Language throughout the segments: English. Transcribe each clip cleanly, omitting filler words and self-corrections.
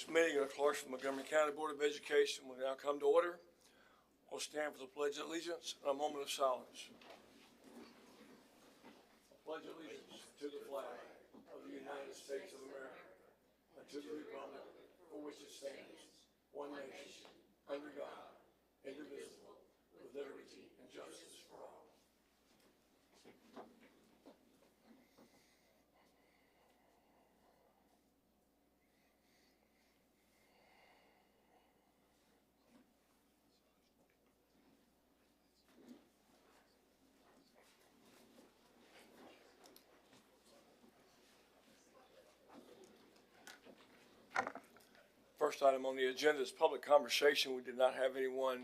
This meeting of the Clarksville-Montgomery County Board of Education will now come to order. We'll stand for the Pledge of Allegiance and a moment of silence. Pledge allegiance to the flag of the United States of America and to the republic for which it stands, one nation, under God, indivisible, with liberty and justice for all. First item on the agenda is public conversation. We did not have anyone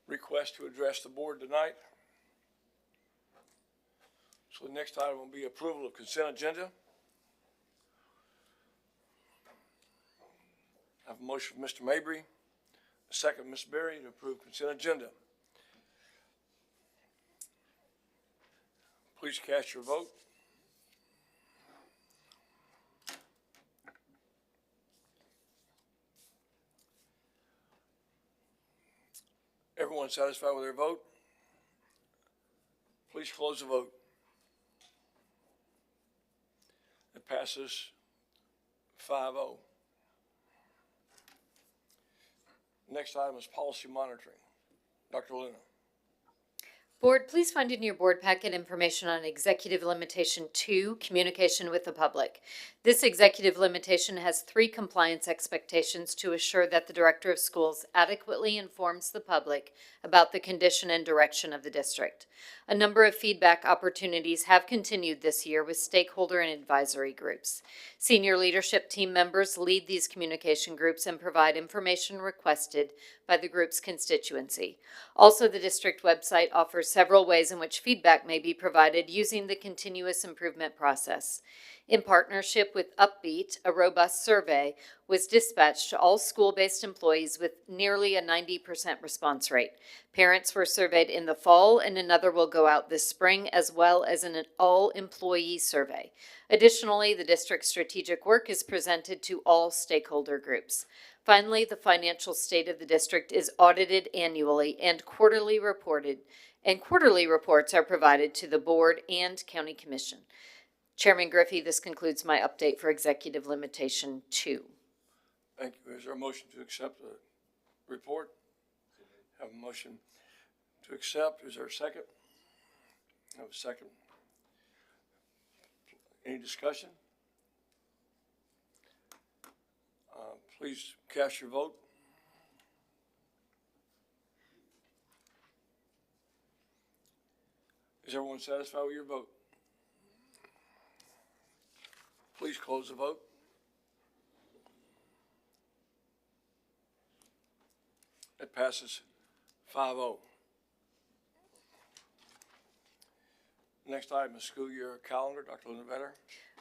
request to address the board tonight. So the next item will be approval of consent agenda. I have a motion from Mr. Mabry, a second from Ms. Berry to approve consent agenda. Please cast your vote. Everyone satisfied with their vote? Please close the vote. It passes 5-0. Next item is policy monitoring. Dr. Luna. Board, please find in your board packet information on Executive Limitation 2, Communication with the Public. This executive limitation has 3 compliance expectations to assure that the Director of Schools adequately informs the public about the condition and direction of the district. A number of feedback opportunities have continued this year with stakeholder and advisory groups. Senior leadership team members lead these communication groups and provide information requested by the group's constituency. Also, the district website offers several ways in which feedback may be provided using the continuous improvement process. In partnership with Upbeat, a robust survey was dispatched to all school-based employees with nearly a 90% response rate. Parents were surveyed in the fall, and another will go out this spring, as well as an all-employee survey. Additionally, the district's strategic work is presented to all stakeholder groups. Finally, the financial state of the district is audited annually and quarterly reports are provided to the board and county commission. Chairman Griffey, this concludes my update for Executive Limitation 2. Thank you. Is there a motion to accept the report? Have a motion to accept. Is there a second? Have a second. Any discussion? Please cast your vote. Is everyone satisfied with your vote? Please close the vote. It passes 5-0. Next item is school year calendar. Dr. Linda Vetter.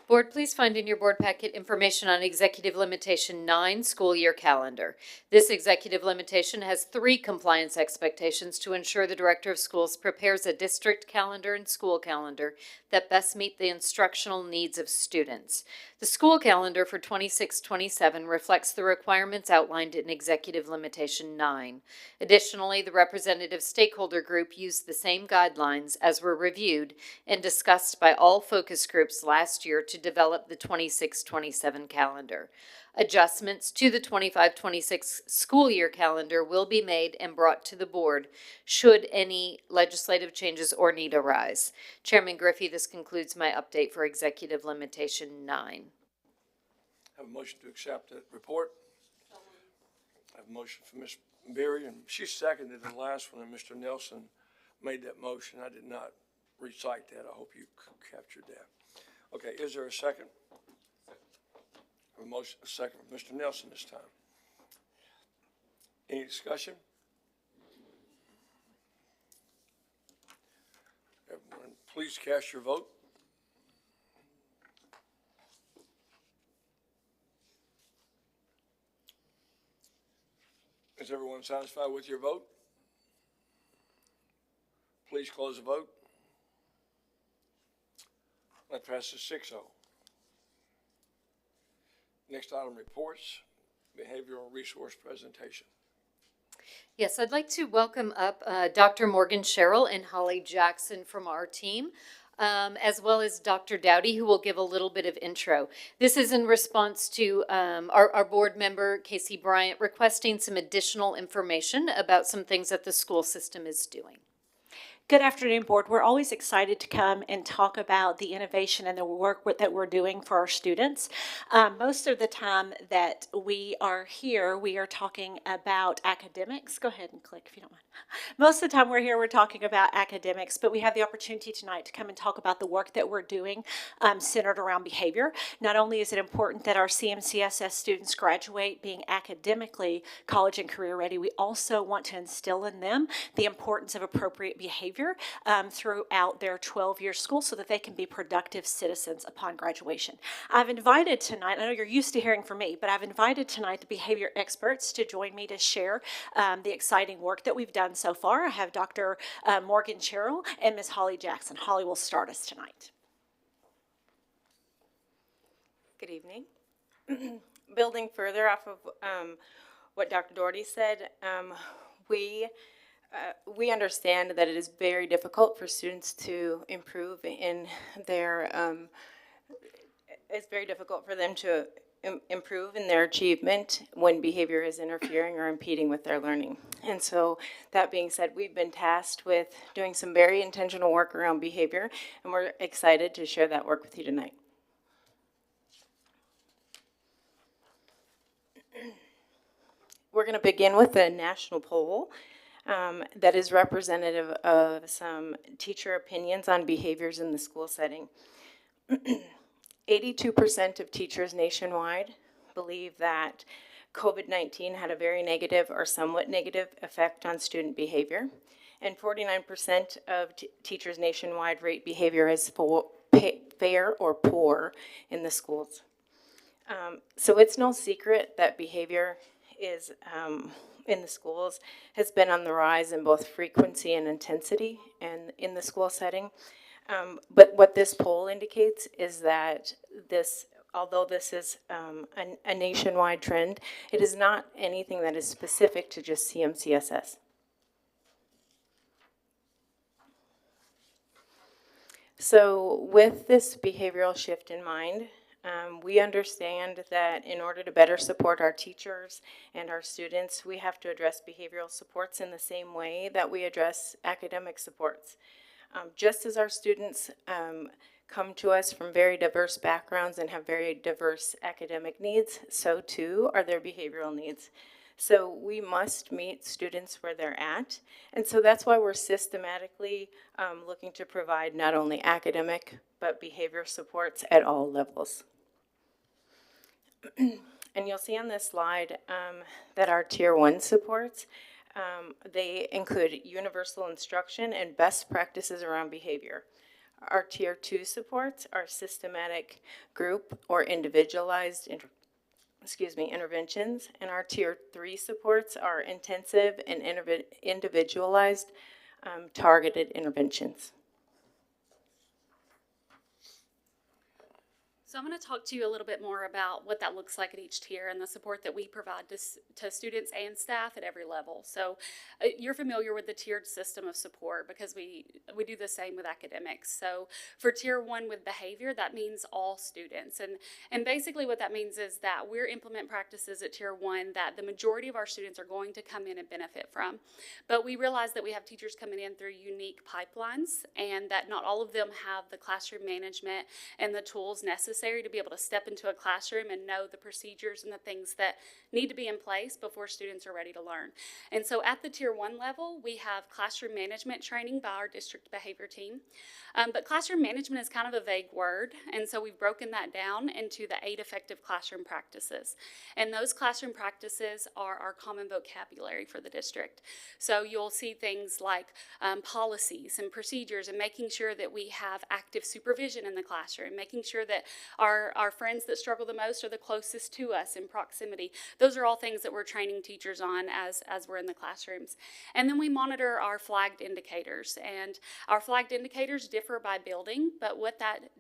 Board, please find in your board packet information on Executive Limitation 9, School Year Calendar. This executive limitation has 3 compliance expectations to ensure the Director of Schools prepares a district calendar and school calendar that best meet the instructional needs of students. The school calendar for 26-27 reflects the requirements outlined in Executive Limitation 9. Additionally, the representative stakeholder group used the same guidelines as were reviewed and discussed by all focus groups last year to develop the 26-27 calendar. Adjustments to the 25-26 school year calendar will be made and brought to the board should any legislative changes or need arise. Chairman Griffey, this concludes my update for Executive Limitation 9. Have a motion to accept that report. I have a motion from Ms. Berry, and she seconded the last one, and Mr. Nelson made that motion. I did not recite that. I hope you captured that. Okay, is there a second? A motion, a second from Mr. Nelson this time. Any discussion? Everyone, please cast your vote. Is everyone satisfied with your vote? Please close the vote. That passes 6-0. Next item, reports. behavioral resource presentation. Yes, I'd like to welcome up Dr. Morgan Sherrill and Holly Jackson from our team, as well as Dr. Dowdy, who will give a little bit of intro. This is in response to our board member, Casey Bryant, requesting some additional information about some things that the school system is doing. Good afternoon, board. We're always excited to come and talk about the innovation and the work that we're doing for our students. Most of the time that we are here, we are talking about academics. Go ahead and click if you don't mind. Most of the time we're here, we're talking about academics, but we have the opportunity tonight to come and talk about the work that we're doing centered around behavior. Not only is it important that our CMCSS students graduate being academically college and career ready, we also want to instill in them the importance of appropriate behavior throughout their 12-year school so that they can be productive citizens upon graduation. I've invited tonight, I know you're used to hearing from me, but I've invited tonight the behavior experts to join me to share the exciting work that we've done so far. I have Dr. Morgan Sherrill and Ms. Holly Jackson. Holly will start us tonight. Good evening. Building further off of what Dr. Doherty said, we understand that it is very difficult for students to improve in their, it's very difficult for them to improve in their achievement when behavior is interfering or impeding with their learning. And so that being said, we've been tasked with doing some very intentional work around behavior, and we're excited to share that work with you tonight. We're going to begin with a national poll that is representative of some teacher opinions on behaviors in the school setting. 82% of teachers nationwide believe that COVID-19 had a very negative or somewhat negative effect on student behavior, and 49% of teachers nationwide rate behavior as fair or poor in the schools. So it's no secret that behavior is in the schools has been on the rise in both frequency and intensity and in the school setting. But what this poll indicates is that although this is a nationwide trend, it is not anything that is specific to just CMCSS. So with this behavioral shift in mind, we understand that in order to better support our teachers and our students, we have to address behavioral supports in the same way that we address academic supports. Just as our students come to us from very diverse backgrounds and have very diverse academic needs, so too are their behavioral needs. So we must meet students where they're at, and so that's why we're systematically looking to provide not only academic but behavior supports at all levels. And you'll see on this slide that our Tier 1 supports, they include universal instruction and best practices around behavior. Our Tier 2 supports are systematic group or individualized interventions, and our Tier 3 supports are intensive and individualized targeted interventions. So I'm going to talk to you a little bit more about what that looks like at each tier and the support that we provide to students and staff at every level. So you're familiar with the tiered system of support because we do the same with academics. So for Tier 1 with behavior, that means all students. And basically what that means is that we're implement practices at Tier 1 that the majority of our students are going to come in and benefit from. But we realize that we have teachers coming in through unique pipelines and that not all of them have the classroom management and the tools necessary to be able to step into a classroom and know the procedures and the things that need to be in place before students are ready to learn. And so at the Tier 1 level, we have classroom management training by our district behavior team. But classroom management is kind of a vague word, and so we've broken that down into the 8 effective classroom practices. And those classroom practices are our common vocabulary for the district. So you'll see things like policies and procedures and making sure that we have active supervision in the classroom, making sure that Our friends that struggle the most are the closest to us in proximity. Those are all things that we're training teachers on as we're in the classrooms. And then we monitor our flagged indicators. And our flagged indicators differ by building, but what that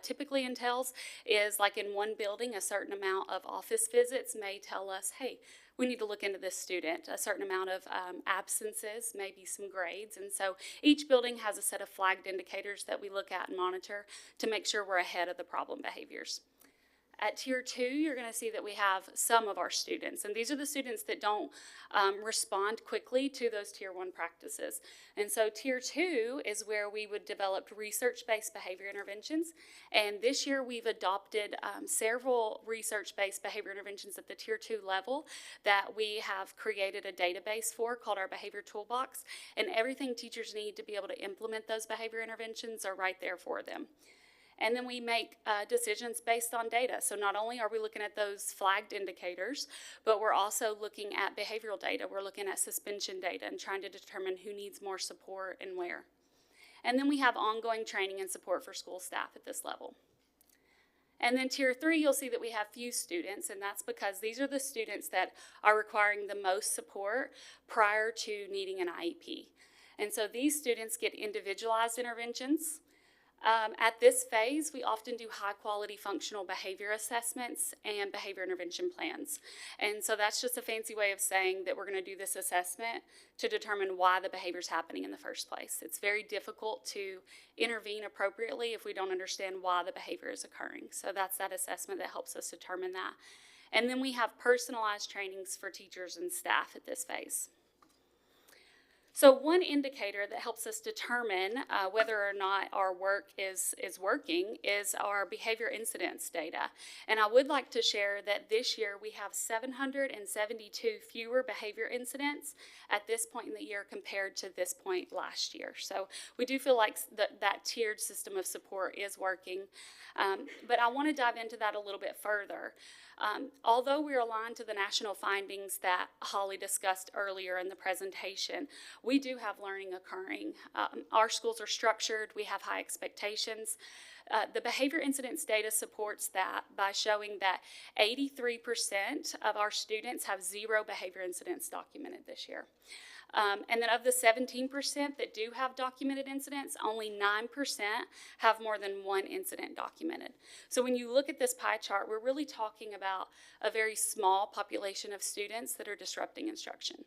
typically entails is, like in one building, a certain amount of office visits may tell us, hey, we need to look into this student, a certain amount of absences, maybe some grades. And so each building has a set of flagged indicators that we look at and monitor to make sure we're ahead of the problem behaviors. At Tier 2, you're going to see that we have some of our students, and these are the students that don't respond quickly to those Tier 1 practices. And so Tier 2 is where we would develop research-based behavior interventions, and this year we've adopted several research-based behavior interventions at the Tier 2 level that we have created a database for called our Behavior Toolbox, and everything teachers need to be able to implement those behavior interventions are right there for them. And then we make decisions based on data. So not only are we looking at those flagged indicators, but we're also looking at behavioral data. We're looking at suspension data and trying to determine who needs more support and where. And then we have ongoing training and support for school staff at this level. And then Tier 3, you'll see that we have few students, and that's because these are the students that are requiring the most support prior to needing an IEP. And so these students get individualized interventions. At this phase, we often do high-quality functional behavior assessments and behavior intervention plans. And so that's just a fancy way of saying that we're going to do this assessment to determine why the behavior is happening in the first place. It's very difficult to intervene appropriately if we don't understand why the behavior is occurring. So that's that assessment that helps us determine that. And then we have personalized trainings for teachers and staff at this phase. So one indicator that helps us determine whether or not our work is working is our behavior incidence data. And I would like to share that this year we have 772 fewer behavior incidents at this point in the year compared to this point last year. So we do feel like that tiered system of support is working. But I want to dive into that a little bit further. Although we're aligned to the national findings that Holly discussed earlier in the presentation, we do have learning occurring. Our schools are structured, we have high expectations. The behavior incidence data supports that by showing that 83% of our students have 0 behavior incidents documented this year. And then of the 17% that do have documented incidents, only 9% have more than 1 incident documented. So when you look at this pie chart, we're really talking about a very small population of students that are disrupting instruction.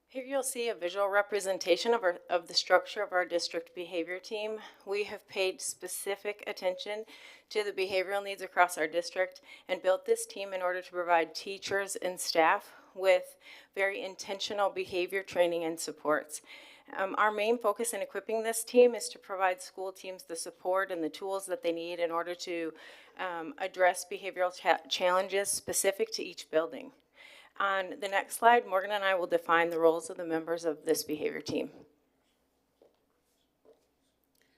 Here you'll see a visual representation of the structure of our district behavior team. We have paid specific attention to the behavioral needs across our district and built this team in order to provide teachers and staff with very intentional behavior training and supports. Our main focus in equipping this team is to provide school teams the support and the tools that they need in order to address behavioral challenges specific to each building. On the next slide, Morgan and I will define the roles of the members of this behavior team.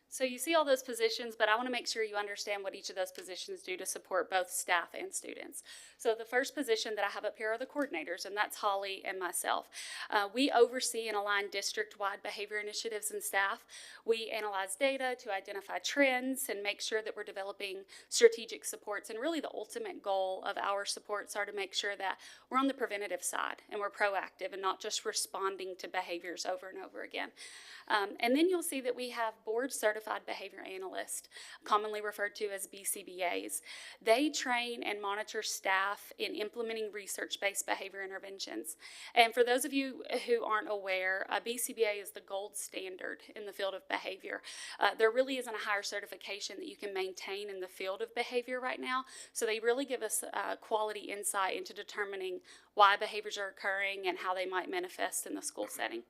So you see all those positions, but I want to make sure you understand what each of those positions do to support both staff and students. So the first position that I have up here are the coordinators, and that's Holly and myself. We oversee and align district-wide behavior initiatives and staff. We analyze data to identify trends and make sure that we're developing strategic supports. And really the ultimate goal of our supports are to make sure that we're on the preventative side and we're proactive and not just responding to behaviors over and over again. And then you'll see that we have board-certified behavior analysts, commonly referred to as BCBAs. They train and monitor staff in implementing research-based behavior interventions. And for those of you who aren't aware, a BCBA is the gold standard in the field of behavior. There really isn't a higher certification that you can maintain in the field of behavior right now, so they really give us quality insight into determining why behaviors are occurring and how they might manifest in the school setting.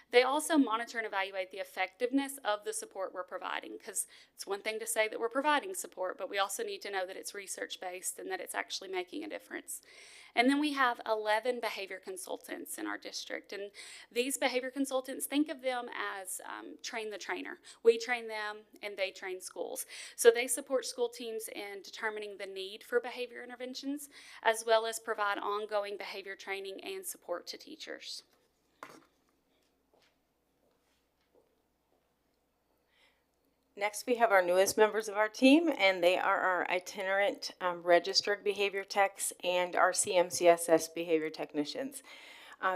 They also monitor and evaluate the effectiveness of the support we're providing, because it's one thing to say that we're providing support, but we also need to know that it's research-based and that it's actually making a difference. And then we have 11 behavior consultants in our district, and these behavior consultants, think of them as train the trainer. We train them and they train schools. So they support school teams in determining the need for behavior interventions, as well as provide ongoing behavior training and support to teachers. Next, we have our newest members of our team, and they are our itinerant registered behavior techs and our CMCSS behavior technicians.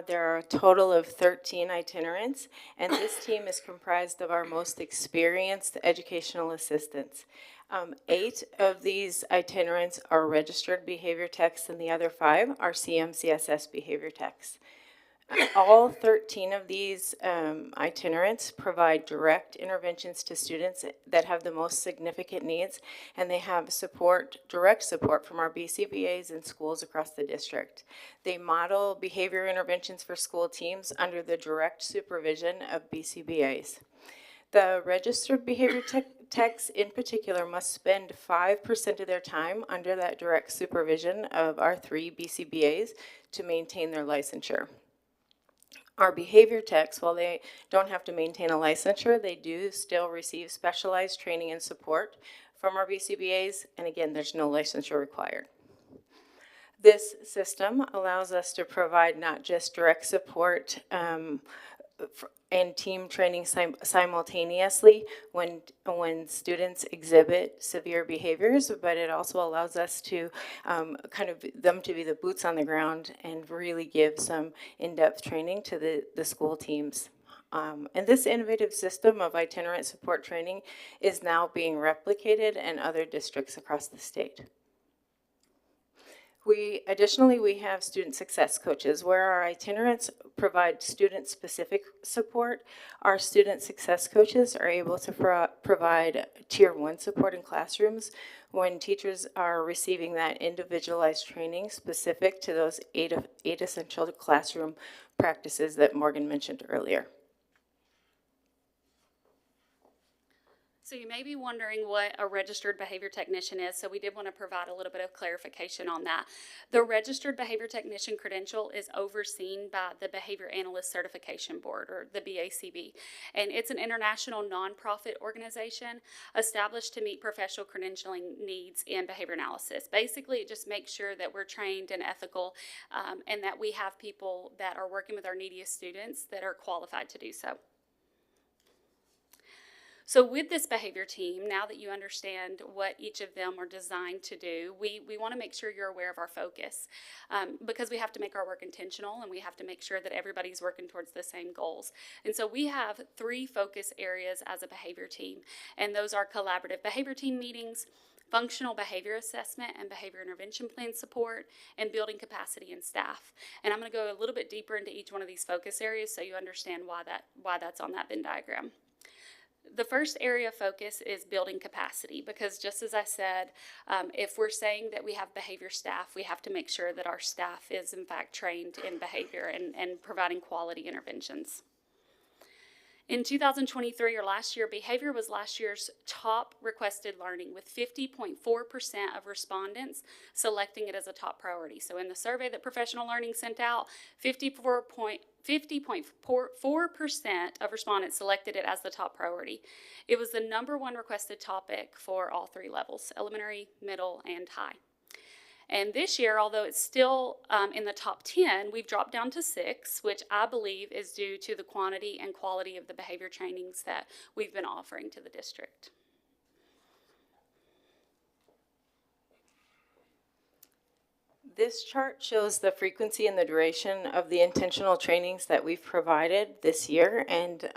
There are a total of 13 itinerants, and this team is comprised of our most experienced educational assistants. 8 of these itinerants are registered behavior techs, and the other 5 are CMCSS behavior techs. All 13 of these itinerants provide direct interventions to students that have the most significant needs, and they have support, direct support from our BCBAs and schools across the district. They model behavior interventions for school teams under the direct supervision of BCBAs. The registered behavior techs in particular must spend 5% of their time under that direct supervision of our 3 BCBAs to maintain their licensure. Our behavior techs, while they don't have to maintain a licensure, they do still receive specialized training and support from our BCBAs, and again, there's no licensure required. This system allows us to provide not just direct support and team training simultaneously when students exhibit severe behaviors, but it also allows us to them to be the boots on the ground and really give some in-depth training to the school teams. And this innovative system of itinerant support training is now being replicated in other districts across the state. Additionally, we have student success coaches where our itinerants provide student-specific support. Our student success coaches are able to provide Tier 1 support in classrooms when teachers are receiving that individualized training specific to those eight essential classroom practices that Morgan mentioned earlier. So you may be wondering what a registered behavior technician is, so we did want to provide a little bit of clarification on that. The registered behavior technician credential is overseen by the Behavior Analyst Certification Board, or the BACB, and it's an international nonprofit organization established to meet professional credentialing needs in behavior analysis. Basically, it just makes sure that we're trained and ethical, and that we have people that are working with our neediest students that are qualified to do so. So with this behavior team, now that you understand what each of them are designed to do, we want to make sure you're aware of our focus, because we have to make our work intentional, and we have to make sure that everybody's working towards the same goals. And so we have 3 focus areas as a behavior team, and those are collaborative behavior team meetings, functional behavior assessment and behavior intervention plan support, and building capacity in staff. And I'm going to go a little bit deeper into each one of these focus areas so you understand why that's on that Venn diagram. The first area of focus is building capacity, because just as I said, if we're saying that we have behavior staff, we have to make sure that our staff is in fact trained in behavior and providing quality interventions. In 2023, or last year, behavior was last year's top requested learning, with 50.4% of respondents selecting it as a top priority. So in the survey that Professional Learning sent out, 50.4% of respondents selected it as the top priority. It was the #1 requested topic for all 3 levels, elementary, middle, and high. And this year, although it's still in the top 10, we've dropped down to 6, which I believe is due to the quantity and quality of the behavior trainings that we've been offering to the district. This chart shows the frequency and the duration of the intentional trainings that we've provided this year, and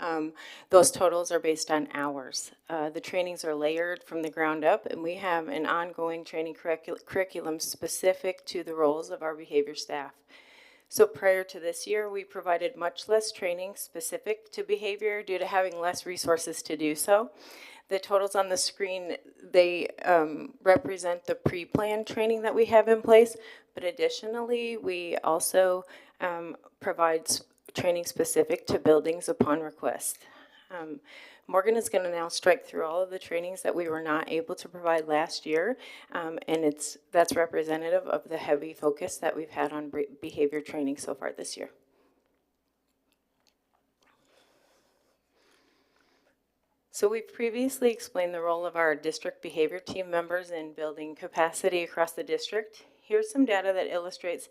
those totals are based on hours. The trainings are layered from the ground up, and we have an ongoing training curriculum specific to the roles of our behavior staff. So prior to this year, we provided much less training specific to behavior due to having less resources to do so. The totals on the screen, they represent the pre-planned training that we have in place, but additionally, we also provide training specific to buildings upon request. Morgan is going to now strike through all of the trainings that we were not able to provide last year, and that's representative of the heavy focus that we've had on behavior training so far this year. So we've previously explained the role of our district behavior team members in building capacity across the district. Here's some data that illustrates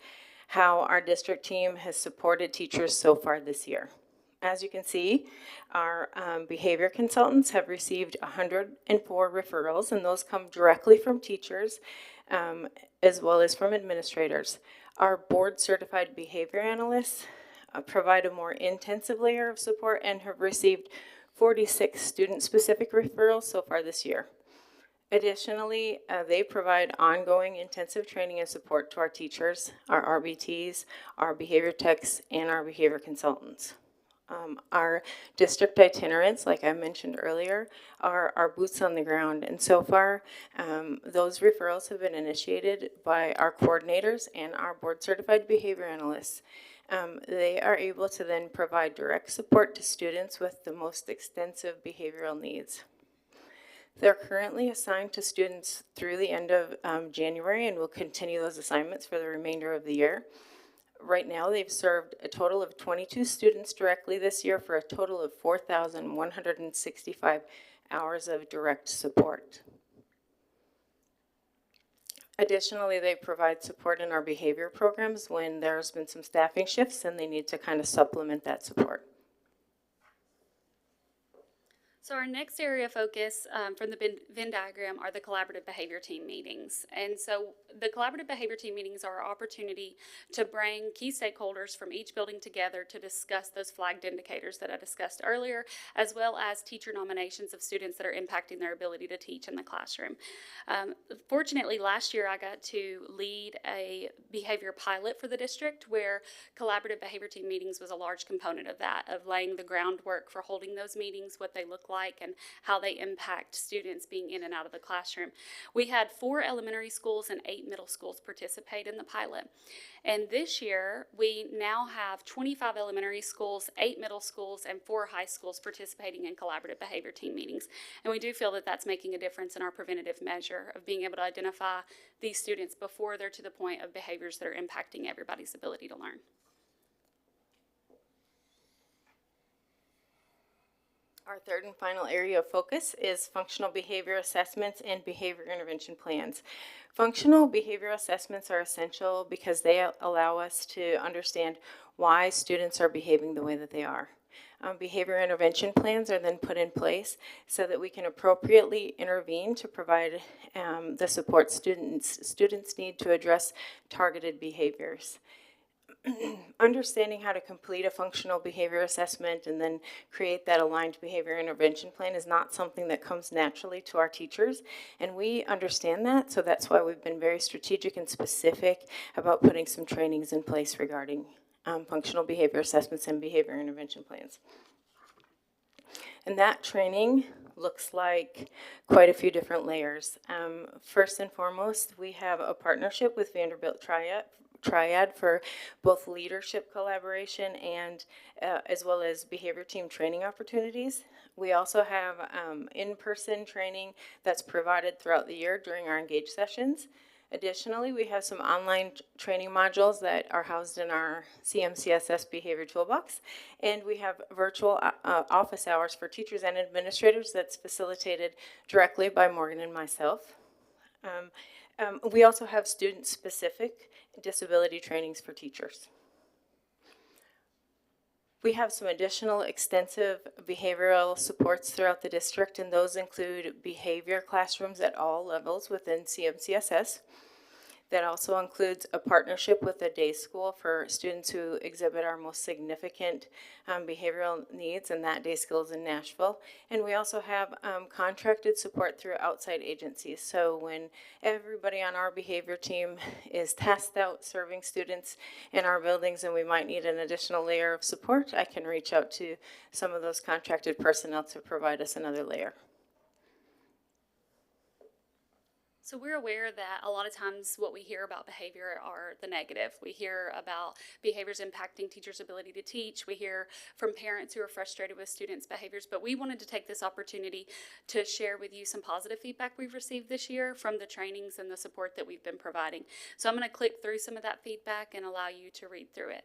how our district team has supported teachers so far this year. As you can see, our behavior consultants have received 104 referrals, and those come directly from teachers as well as from administrators. Our board-certified behavior analysts provide a more intensive layer of support and have received 46 student-specific referrals so far this year. Additionally, they provide ongoing intensive training and support to our teachers, our RBTs, our behavior techs, and our behavior consultants. Our district itinerants, like I mentioned earlier, are our boots on the ground. And so far, those referrals have been initiated by our coordinators and our board-certified behavior analysts. They are able to then provide direct support to students with the most extensive behavioral needs. They're currently assigned to students through the end of January and will continue those assignments for the remainder of the year. Right now, they've served a total of 22 students directly this year for a total of 4,165 hours of direct support. Additionally, they provide support in our behavior programs when there's been some staffing shifts and they need to kind of supplement that support. So our next area of focus from the Venn diagram are the collaborative behavior team meetings. And so the collaborative behavior team meetings are our opportunity to bring key stakeholders from each building together to discuss those flagged indicators that I discussed earlier, as well as teacher nominations of students that are impacting their ability to teach in the classroom. Fortunately, last year I got to lead a behavior pilot for the district where collaborative behavior team meetings was a large component of that, of laying the groundwork for holding those meetings, what they look like, and how they impact students being in and out of the classroom. We had 4 elementary schools and 8 middle schools participate in the pilot. And this year, we now have 25 elementary schools, 8 middle schools, and 4 high schools participating in collaborative behavior team meetings. And we do feel that that's making a difference in our preventative measure of being able to identify these students before they're to the point of behaviors that are impacting everybody's ability to learn. Our third and final area of focus is functional behavior assessments and behavior intervention plans. Functional behavior assessments are essential because they allow us to understand why students are behaving the way that they are. Behavior intervention plans are then put in place so that we can appropriately intervene to provide the support students need to address targeted behaviors. Understanding how to complete a functional behavior assessment and then create that aligned behavior intervention plan is not something that comes naturally to our teachers, and we understand that, so that's why we've been very strategic and specific about putting some trainings in place regarding functional behavior assessments and behavior intervention plans. And that training looks like quite a few different layers. First and foremost, we have a partnership with Vanderbilt Triad for both leadership collaboration and as well as behavior team training opportunities. We also have in-person training that's provided throughout the year during our Engage sessions. Additionally, we have some online training modules that are housed in our CMCSS behavior toolbox, and we have virtual office hours for teachers and administrators that's facilitated directly by Morgan and myself. We also have student-specific disability trainings for teachers. We have some additional extensive behavioral supports throughout the district, and those include behavior classrooms at all levels within CMCSS. That also includes a partnership with a day school for students who exhibit our most significant behavioral needs, and that day school is in Nashville. And we also have contracted support through outside agencies. So when everybody on our behavior team is tasked out serving students in our buildings and we might need an additional layer of support, I can reach out to some of those contracted personnel to provide us another layer. So we're aware that a lot of times what we hear about behavior are the negative. We hear about behaviors impacting teachers' ability to teach. We hear from parents who are frustrated with students' behaviors, but we wanted to take this opportunity to share with you some positive feedback we've received this year from the trainings and the support that we've been providing. So I'm going to click through some of that feedback and allow you to read through it.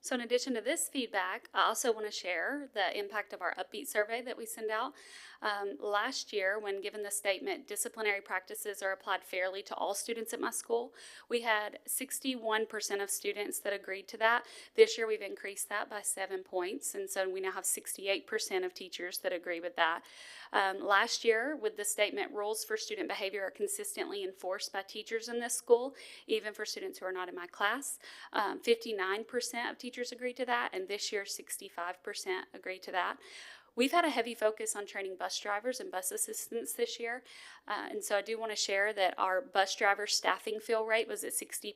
So in addition to this feedback, I also want to share the impact of our Upbeat survey that we send out. Last year, when given the statement, disciplinary practices are applied fairly to all students at my school, we had 61% of students that agreed to that. This year, we've increased that by 7 points, and so we now have 68% of teachers that agree with that. Last year, with the statement, rules for student behavior are consistently enforced by teachers in this school, even for students who are not in my class. 59% of teachers agreed to that, and this year 65% agreed to that. We've had a heavy focus on training bus drivers and bus assistants this year, and so I do want to share that our bus driver staffing fill rate was at 60%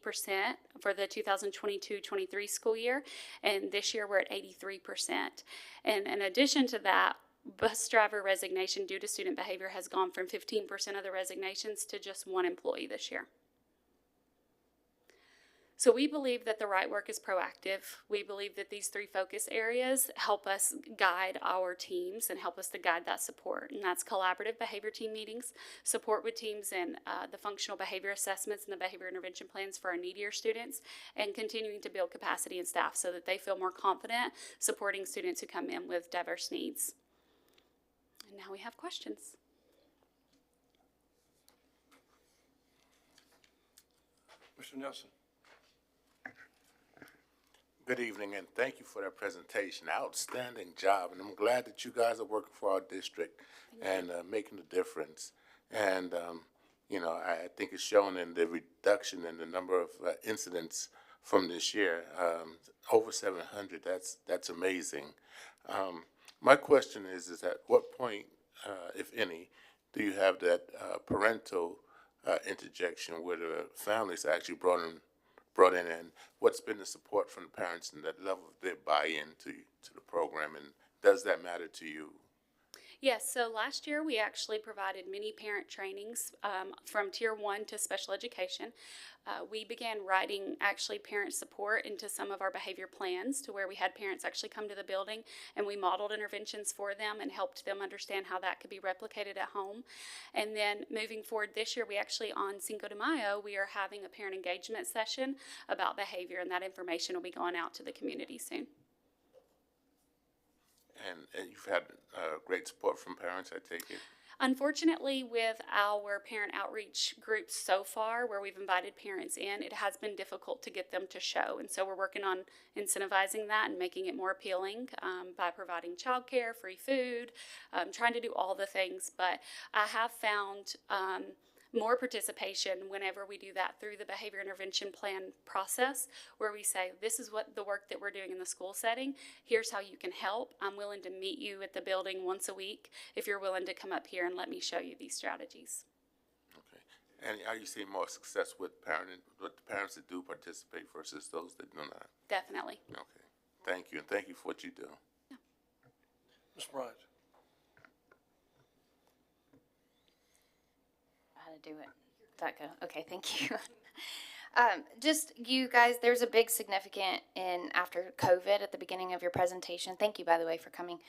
for the 2022-23 school year, and this year we're at 83%. And in addition to that, bus driver resignation due to student behavior has gone from 15% of the resignations to just one employee this year. So we believe that the right work is proactive. We believe that these three focus areas help us guide our teams and help us to guide that support. And that's collaborative behavior team meetings, support with teams in the functional behavior assessments and the behavior intervention plans for our needier students, and continuing to build capacity in staff so that they feel more confident supporting students who come in with diverse needs. And now we have questions. Mr. Nelson. Good evening, and thank you for that presentation. Outstanding job, and I'm glad that you guys are working for our district and making a difference. And you know, I think it's shown in the reduction in the number of incidents from this year, over 700. That's amazing. My question is at what point, if any, do you have that parental interjection where the families are actually brought in, and what's been the support from the parents and that level of their buy-in to the program, and does that matter to you? Yes, so last year we actually provided many parent trainings from Tier 1 to special education. We began writing actually parent support into some of our behavior plans to where we had parents actually come to the building and we modeled interventions for them and helped them understand how that could be replicated at home. And then moving forward this year, we actually on Cinco de Mayo, we are having a parent engagement session about behavior, and that information will be going out to the community soon. And you've had great support from parents, I take it? Unfortunately, with our parent outreach groups so far, where we've invited parents in, it has been difficult to get them to show. And so we're working on incentivizing that and making it more appealing by providing childcare, free food, trying to do all the things. But I have found more participation whenever we do that through the behavior intervention plan process, where we say, this is what the work that we're doing in the school setting. Here's how you can help. I'm willing to meet you at the building once a week if you're willing to come up here and let me show you these strategies. Okay. And are you seeing more success with the parents that do participate versus those that do not? Definitely. Okay. Thank you, and thank you for what you do. Yeah. Ms. Bryant. To do it. That go? Okay, thank you. Just you guys, there's a big significant after COVID at the beginning of your presentation. Thank you, by the way, for coming.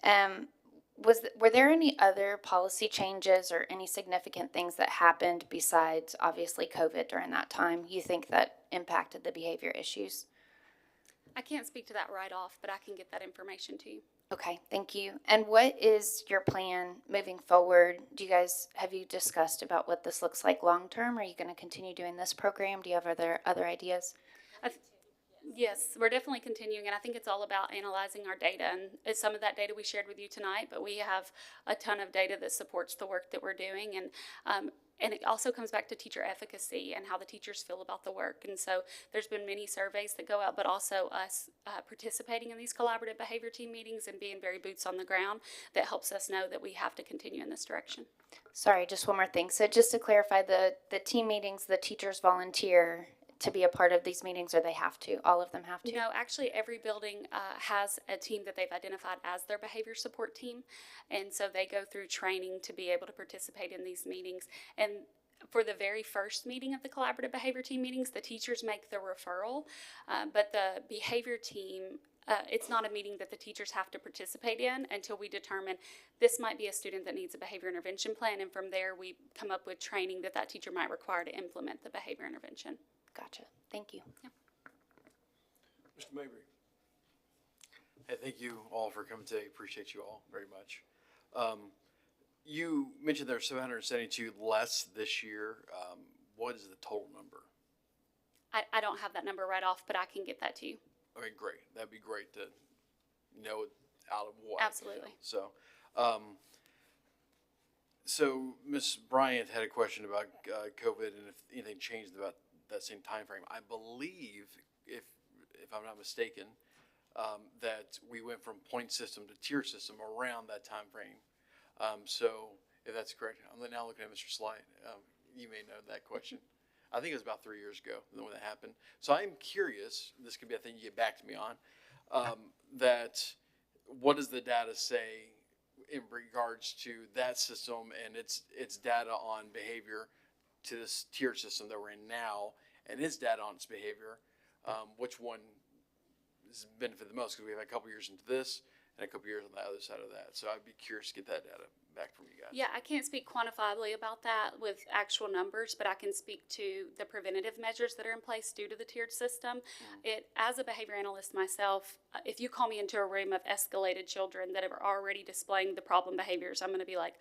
Were there any other policy changes or any significant things that happened besides obviously COVID during that time you think that impacted the behavior issues? I can't speak to that right off, but I can get that information to you. Okay, thank you. And what is your plan moving forward? Have you discussed about what this looks like long term? Are you going to continue doing this program? Do you have other ideas? Yes, we're definitely continuing, and I think it's all about analyzing our data. And some of that data we shared with you tonight, but we have a ton of data that supports the work that we're doing. And it also comes back to teacher efficacy and how the teachers feel about the work. And so there's been many surveys that go out, but also us participating in these collaborative behavior team meetings and being very boots on the ground that helps us know that we have to continue in this direction. Sorry, just one more thing. So just to clarify, the team meetings, the teachers volunteer to be a part of these meetings, or they have to? All of them have to? No, actually every building has a team that they've identified as their behavior support team. And so they go through training to be able to participate in these meetings. And for the very first meeting of the collaborative behavior team meetings, the teachers make the referral, but the behavior team, it's not a meeting that the teachers have to participate in until we determine this might be a student that needs a behavior intervention plan. And from there, we come up with training that teacher might require to implement the behavior intervention. Gotcha. Thank you. Yeah. Mr. Mabry. Hey, thank you all for coming today. Appreciate you all very much. You mentioned there are 772 less this year. What is the total number? I don't have that number right off, but I can get that to you. Okay, great. That'd be great to know it out of what. Absolutely. So, Ms. Bryant had a question about COVID and if anything changed about that same time frame. I believe, if I'm not mistaken, that we went from point system to tier system around that time frame. So, if that's correct, I'm now looking at Mr. Slight. You may know that question. I think it was about 3 years ago when that happened. So I'm curious, this could be a thing you get back to me on, that what does the data say in regards to that system and its data on behavior to this tiered system that we're in now and its data on its behavior, which one has benefited the most? Because we've had a couple years into this and a couple years on the other side of that. So I'd be curious to get that data back from you guys. Yeah, I can't speak quantifiably about that with actual numbers, but I can speak to the preventative measures that are in place due to the tiered system. As a behavior analyst myself, if you call me into a room of escalated children that are already displaying the problem behaviors, I'm going to be like,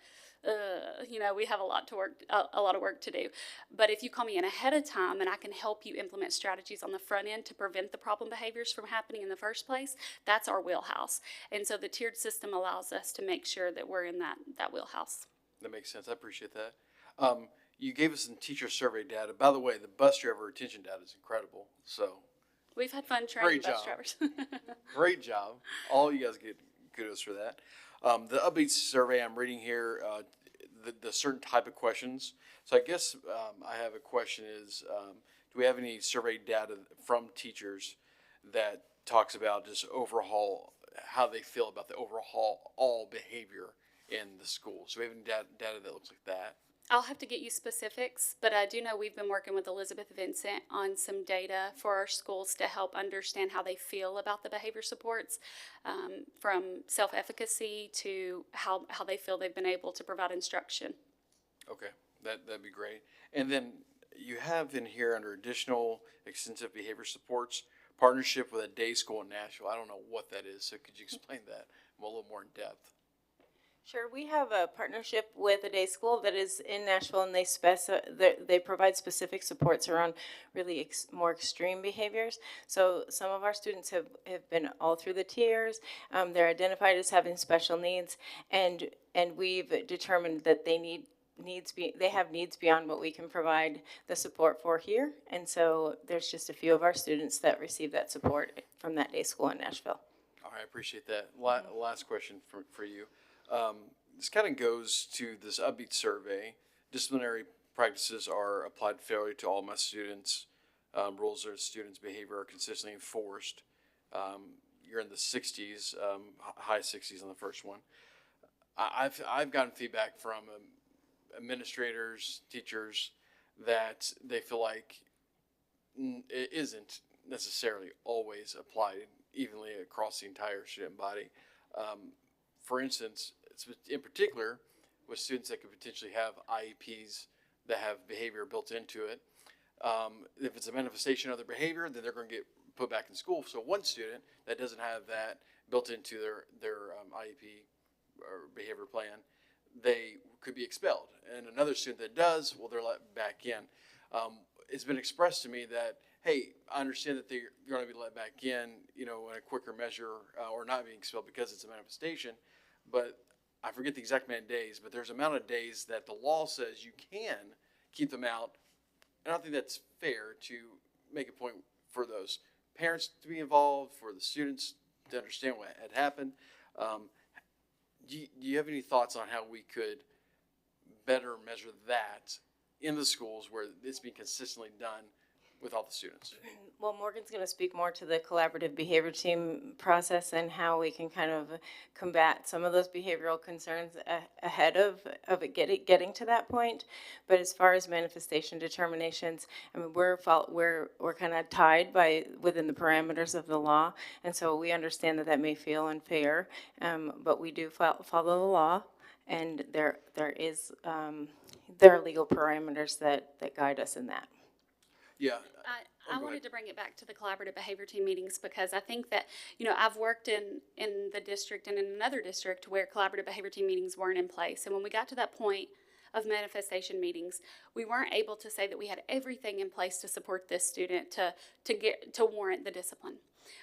we have a lot of work to do. But if you call me in ahead of time and I can help you implement strategies on the front end to prevent the problem behaviors from happening in the first place, that's our wheelhouse. And so the tiered system allows us to make sure that we're in that wheelhouse. That makes sense. I appreciate that. You gave us some teacher survey data. By the way, the bus driver retention data is incredible. So We've had fun training bus job. drivers. great job. All you guys get kudos for that. The Upbeat survey I'm reading here, the certain type of questions. So I guess I have a question is, do we have any survey data from teachers that talks about just overall, how they feel about the overall behavior in the school? So we have any data that looks like that? I'll have to get you specifics, but I do know we've been working with Elizabeth Vincent on some data for our schools to help understand how they feel about the behavior supports, from self-efficacy to how they feel they've been able to provide instruction. Okay, that'd be great. And then you have in here under additional extensive behavior supports, partnership with a day school in Nashville. I don't know what that is, so could you explain that a little more in depth? Sure, we have a partnership with a day school that is in Nashville, and they provide specific supports around really more extreme behaviors. So some of our students have been all through the tiers. They're identified as having special needs, and we've determined that they have needs beyond what we can provide the support for here. And so there's just a few of our students that receive that support from that day school in Nashville. All right, I appreciate that. Last question for you. This kind of goes to this Upbeat survey. Disciplinary practices are applied fairly to all my students. Rules of students' behavior are consistently enforced. You're in the 60s, high 60s on the first one. I've gotten feedback from administrators, teachers, that they feel like it isn't necessarily always applied evenly across the entire student body. For instance, in particular, with students that could potentially have IEPs that have behavior built into it, if it's a manifestation of their behavior, then they're going to get put back in school. So one student that doesn't have that built into their IEP or behavior plan, they could be expelled. And another student that does, well, they're let back in. It's been expressed to me that, hey, I understand that they're going to be let back in, in a quicker measure, or not being expelled because it's a manifestation. But I forget the exact amount of days, but there's an amount of days that the law says you can keep them out. And I don't think that's fair to make a point for those parents to be involved, for the students to understand what had happened. Do you have any thoughts on how we could better measure that in the schools where it's being consistently done with all the students? Well, Morgan's going to speak more to the collaborative behavior team process and how we can kind of combat some of those behavioral concerns ahead of it getting to that point. But as far as manifestation determinations, I mean, we're kind of tied within the parameters of the law, and so we understand that may feel unfair, but we do follow the law, and there are legal parameters that guide us in that. Yeah. I wanted to bring it back to the collaborative behavior team meetings because I think that, I've worked in the district and in another district where collaborative behavior team meetings weren't in place. And when we got to that point of manifestation meetings, we weren't able to say that we had everything in place to support this student to warrant the discipline.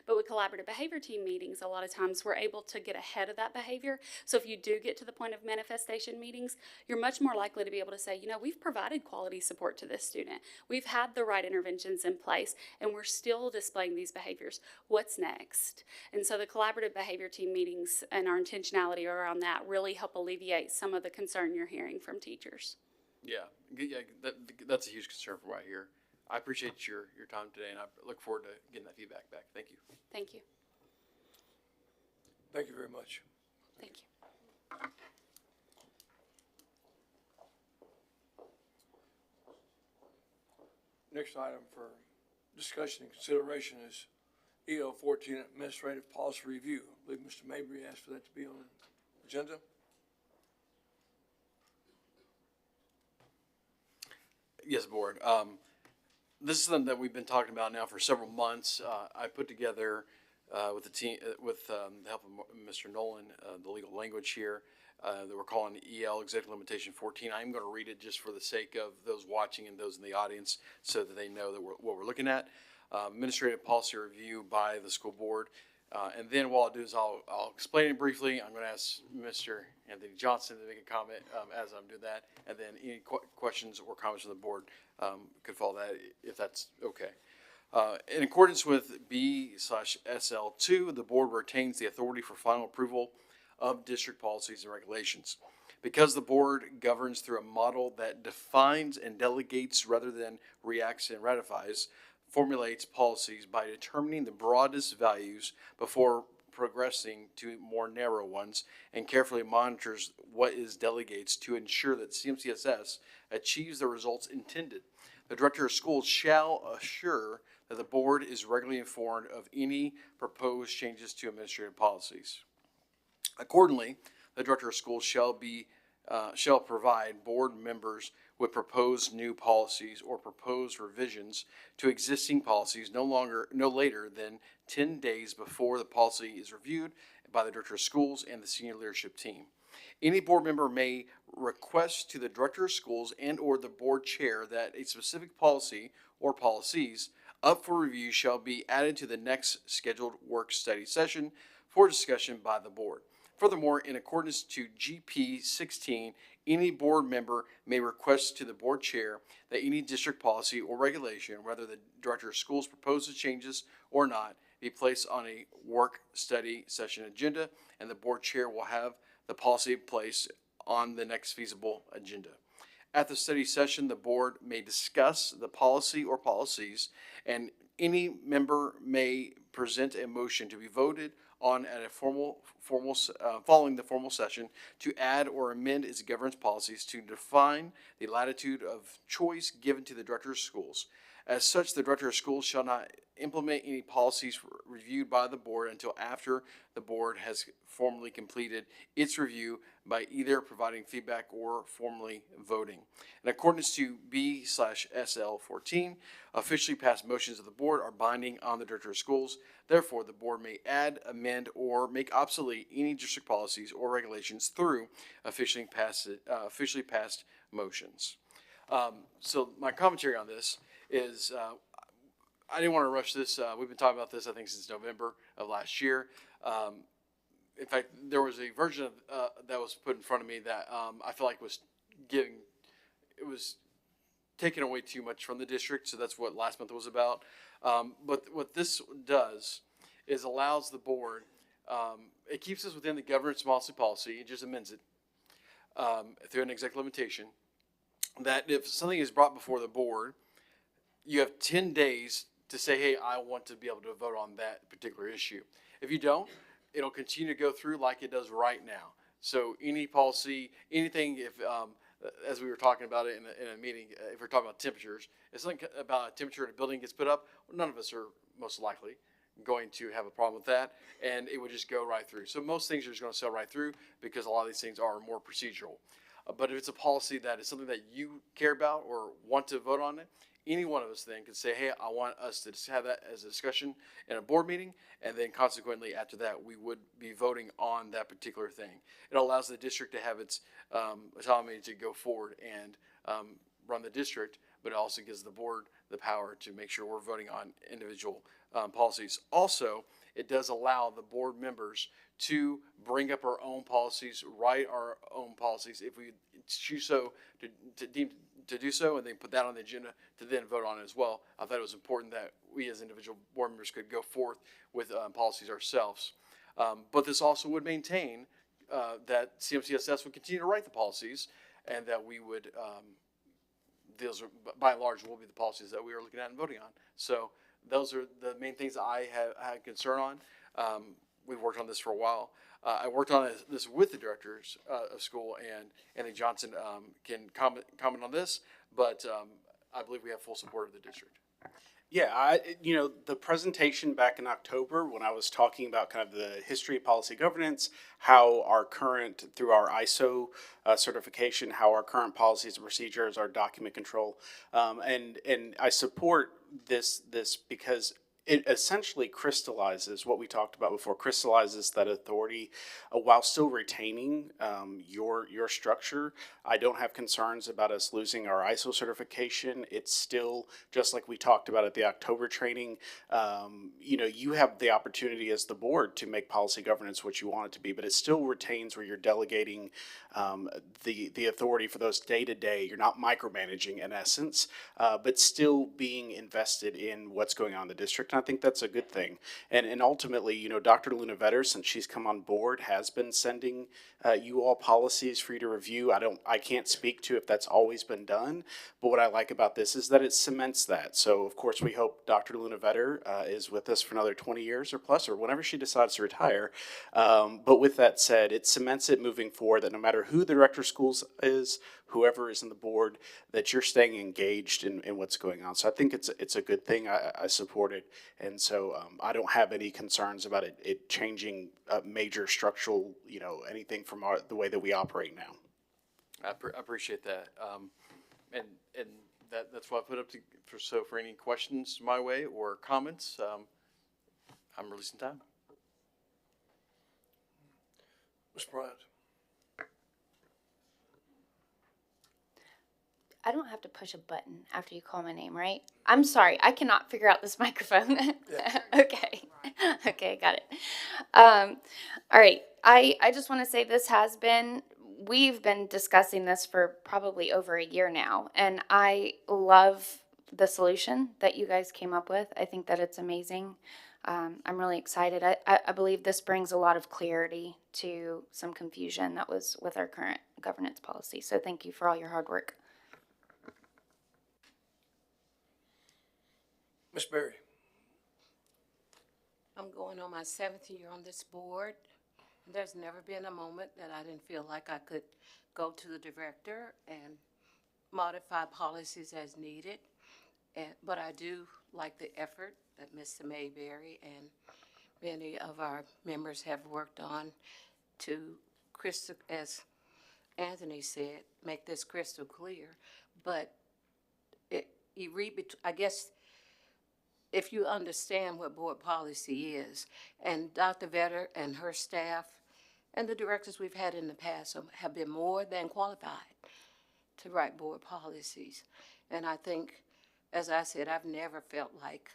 But with collaborative behavior team meetings, a lot of times we're able to get ahead of that behavior. So if you do get to the point of manifestation meetings, you're much more likely to be able to say, we've provided quality support to this student. We've had the right interventions in place, and we're still displaying these behaviors. What's next? And so the collaborative behavior team meetings and our intentionality around that really help alleviate some of the concern you're hearing from teachers. Yeah, that's a huge concern from what I hear. I appreciate your time today, and I look forward to getting that feedback back. Thank you. Thank you. Thank you very much. Thank you. Next item for discussion and consideration is EL 14 Administrative Policy Review. I believe Mr. Mabry asked for that to be on the agenda. Yes, Board. This is something that we've been talking about now for several months. I put together with the team, with the help of Mr. Nolan, the legal language here that we're calling EL Executive Limitation 14. I'm going to read it just for the sake of those watching and those in the audience so that they know that what we're looking at. Administrative policy review by the school board. And then what I'll do is I'll explain it briefly. I'm going to ask Mr. Anthony Johnson to make a comment as I'm doing that. And then any questions or comments from the board could follow that if that's okay. In accordance with B/SL2, the board retains the authority for final approval of district policies and regulations. Because the board governs through a model that defines and delegates rather than reacts and ratifies, formulates policies by determining the broadest values before progressing to more narrow ones, and carefully monitors what is delegates to ensure that CMCSS achieves the results intended. The director of schools shall assure that the board is regularly informed of any proposed changes to administrative policies. Accordingly, the director of schools shall provide board members with proposed new policies or proposed revisions to existing policies no later than 10 days before the policy is reviewed by the director of schools and the senior leadership team. Any board member may request to the director of schools and or the board chair that a specific policy or policies up for review shall be added to the next scheduled work study session for discussion by the board. Furthermore, in accordance to GP 16, any board member may request to the board chair that any district policy or regulation, whether the director of schools proposes changes or not, be placed on a work study session agenda, and the board chair will have the policy placed on the next feasible agenda. At the study session, the board may discuss the policy or policies, and any member may present a motion to be voted on at a following the formal session to add or amend its governance policies to define the latitude of choice given to the director of schools. As such, the director of schools shall not implement any policies reviewed by the board until after the board has formally completed its review by either providing feedback or formally voting. In accordance to B/SL 14, officially passed motions of the board are binding on the director of schools. Therefore, the board may add, amend, or make obsolete any district policies or regulations through officially passed motions. So my commentary on this is I didn't want to rush this. We've been talking about this, I think, since November of last year. In fact, there was a version of that was put in front of me that I feel like was taking away too much from the district. So that's what last month was about. But what this does is allows the board, it keeps us within the governance policy. It just amends it through an executive limitation that if something is brought before the board, you have 10 days to say, hey, I want to be able to vote on that particular issue. If you don't, it'll continue to go through like it does right now. So any policy, anything, if as we were talking about it in a meeting, if we're talking about temperatures, if something about a temperature in a building gets put up, none of us are most likely going to have a problem with that, and it would just go right through. So most things are just going to sail right through because a lot of these things are more procedural. But if it's a policy that is something that you care about or want to vote on it, any one of us then could say, hey, I want us to just have that as a discussion in a board meeting, and then consequently after that, we would be voting on that particular thing. It allows the district to have its autonomy to go forward and run the district, but it also gives the board the power to make sure we're voting on individual policies. Also, it does allow the board members to bring up our own policies, write our own policies if we choose so to do so, and then put that on the agenda to then vote on it as well. I thought it was important that we as individual board members could go forth with policies ourselves. But this also would maintain that CMCSS would continue to write the policies, and that we would, those are, by and large, will be the policies that we are looking at and voting on. So those are the main things that I have had concern on. We've worked on this for a while. I worked on this with the directors of school, and Anthony Johnson can comment on this, but I believe we have full support of the district. Yeah, the presentation back in October when I was talking about kind of the history of policy governance, how our current, through our ISO certification, how our current policies and procedures, our document control, and I support this because it essentially crystallizes what we talked about before, crystallizes that authority while still retaining your structure. I don't have concerns about us losing our ISO certification. It's still, just like we talked about at the October training, you have the opportunity as the board to make policy governance what you want it to be, but it still retains where you're delegating the authority for those day-to-day. You're not micromanaging in essence, but still being invested in what's going on in the district. And I think that's a good thing. And ultimately, Dr. Luna Vetter, since she's come on board, has been sending you all policies for you to review. I can't speak to if that's always been done, but what I like about this is that it cements that. So of course we hope Dr. Luna Vetter is with us for another 20 years or plus, or whenever she decides to retire. But with that said, it cements it moving forward that no matter who the director of schools is, whoever is in the board, that you're staying engaged in what's going on. So I think it's a good thing. I support it. And so I don't have any concerns about it changing major structural, anything from the way that we operate now. I appreciate that. And that's why I put up for any questions my way or comments, I'm releasing time. Ms. Bryant. I don't have to push a button after you call my name, right? I'm sorry, I cannot figure out this microphone. Okay. Okay, got it. All right, I just want to say we've been discussing this for probably over a year now, and I love the solution that you guys came up with. I think that it's amazing. I'm really excited. I believe this brings a lot of clarity to some confusion that was with our current governance policy. So thank you for all your hard work. Ms. Berry. I'm going on my 7th year on this board. There's never been a moment that I didn't feel like I could go to the director and modify policies as needed. But I do like the effort that Mr. Mayberry and many of our members have worked on to, as Anthony said, make this crystal clear. But I guess, if you understand what board policy is, and Dr. Vetter and her staff and the directors we've had in the past have been more than qualified to write board policies. And I think, as I said, I've never felt like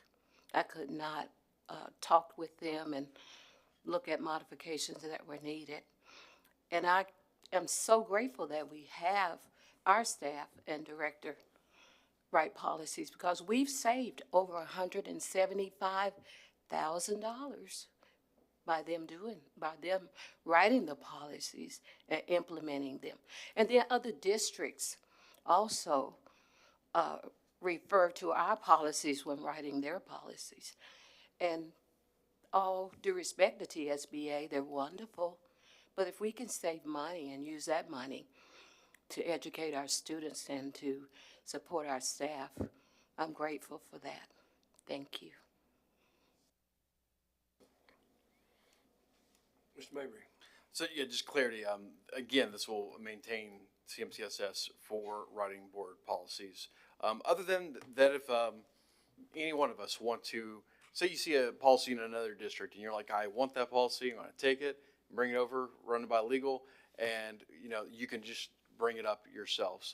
I could not talk with them and look at modifications that were needed. And I am so grateful that we have our staff and director write policies, because we've saved over $175,000 by them writing the policies and implementing them. And the other districts also refer to our policies when writing their policies. And all due respect to TSBA, they're wonderful. But if we can save money and use that money to educate our students and to support our staff, I'm grateful for that. Thank you. Mr. Mabry. So yeah, just clarity. Again, this will maintain CMCSS for writing board policies. Other than that, if any one of us want to, say you see a policy in another district and you're like, I want that policy, I'm going to take it, bring it over, run it by legal, and you can just bring it up yourselves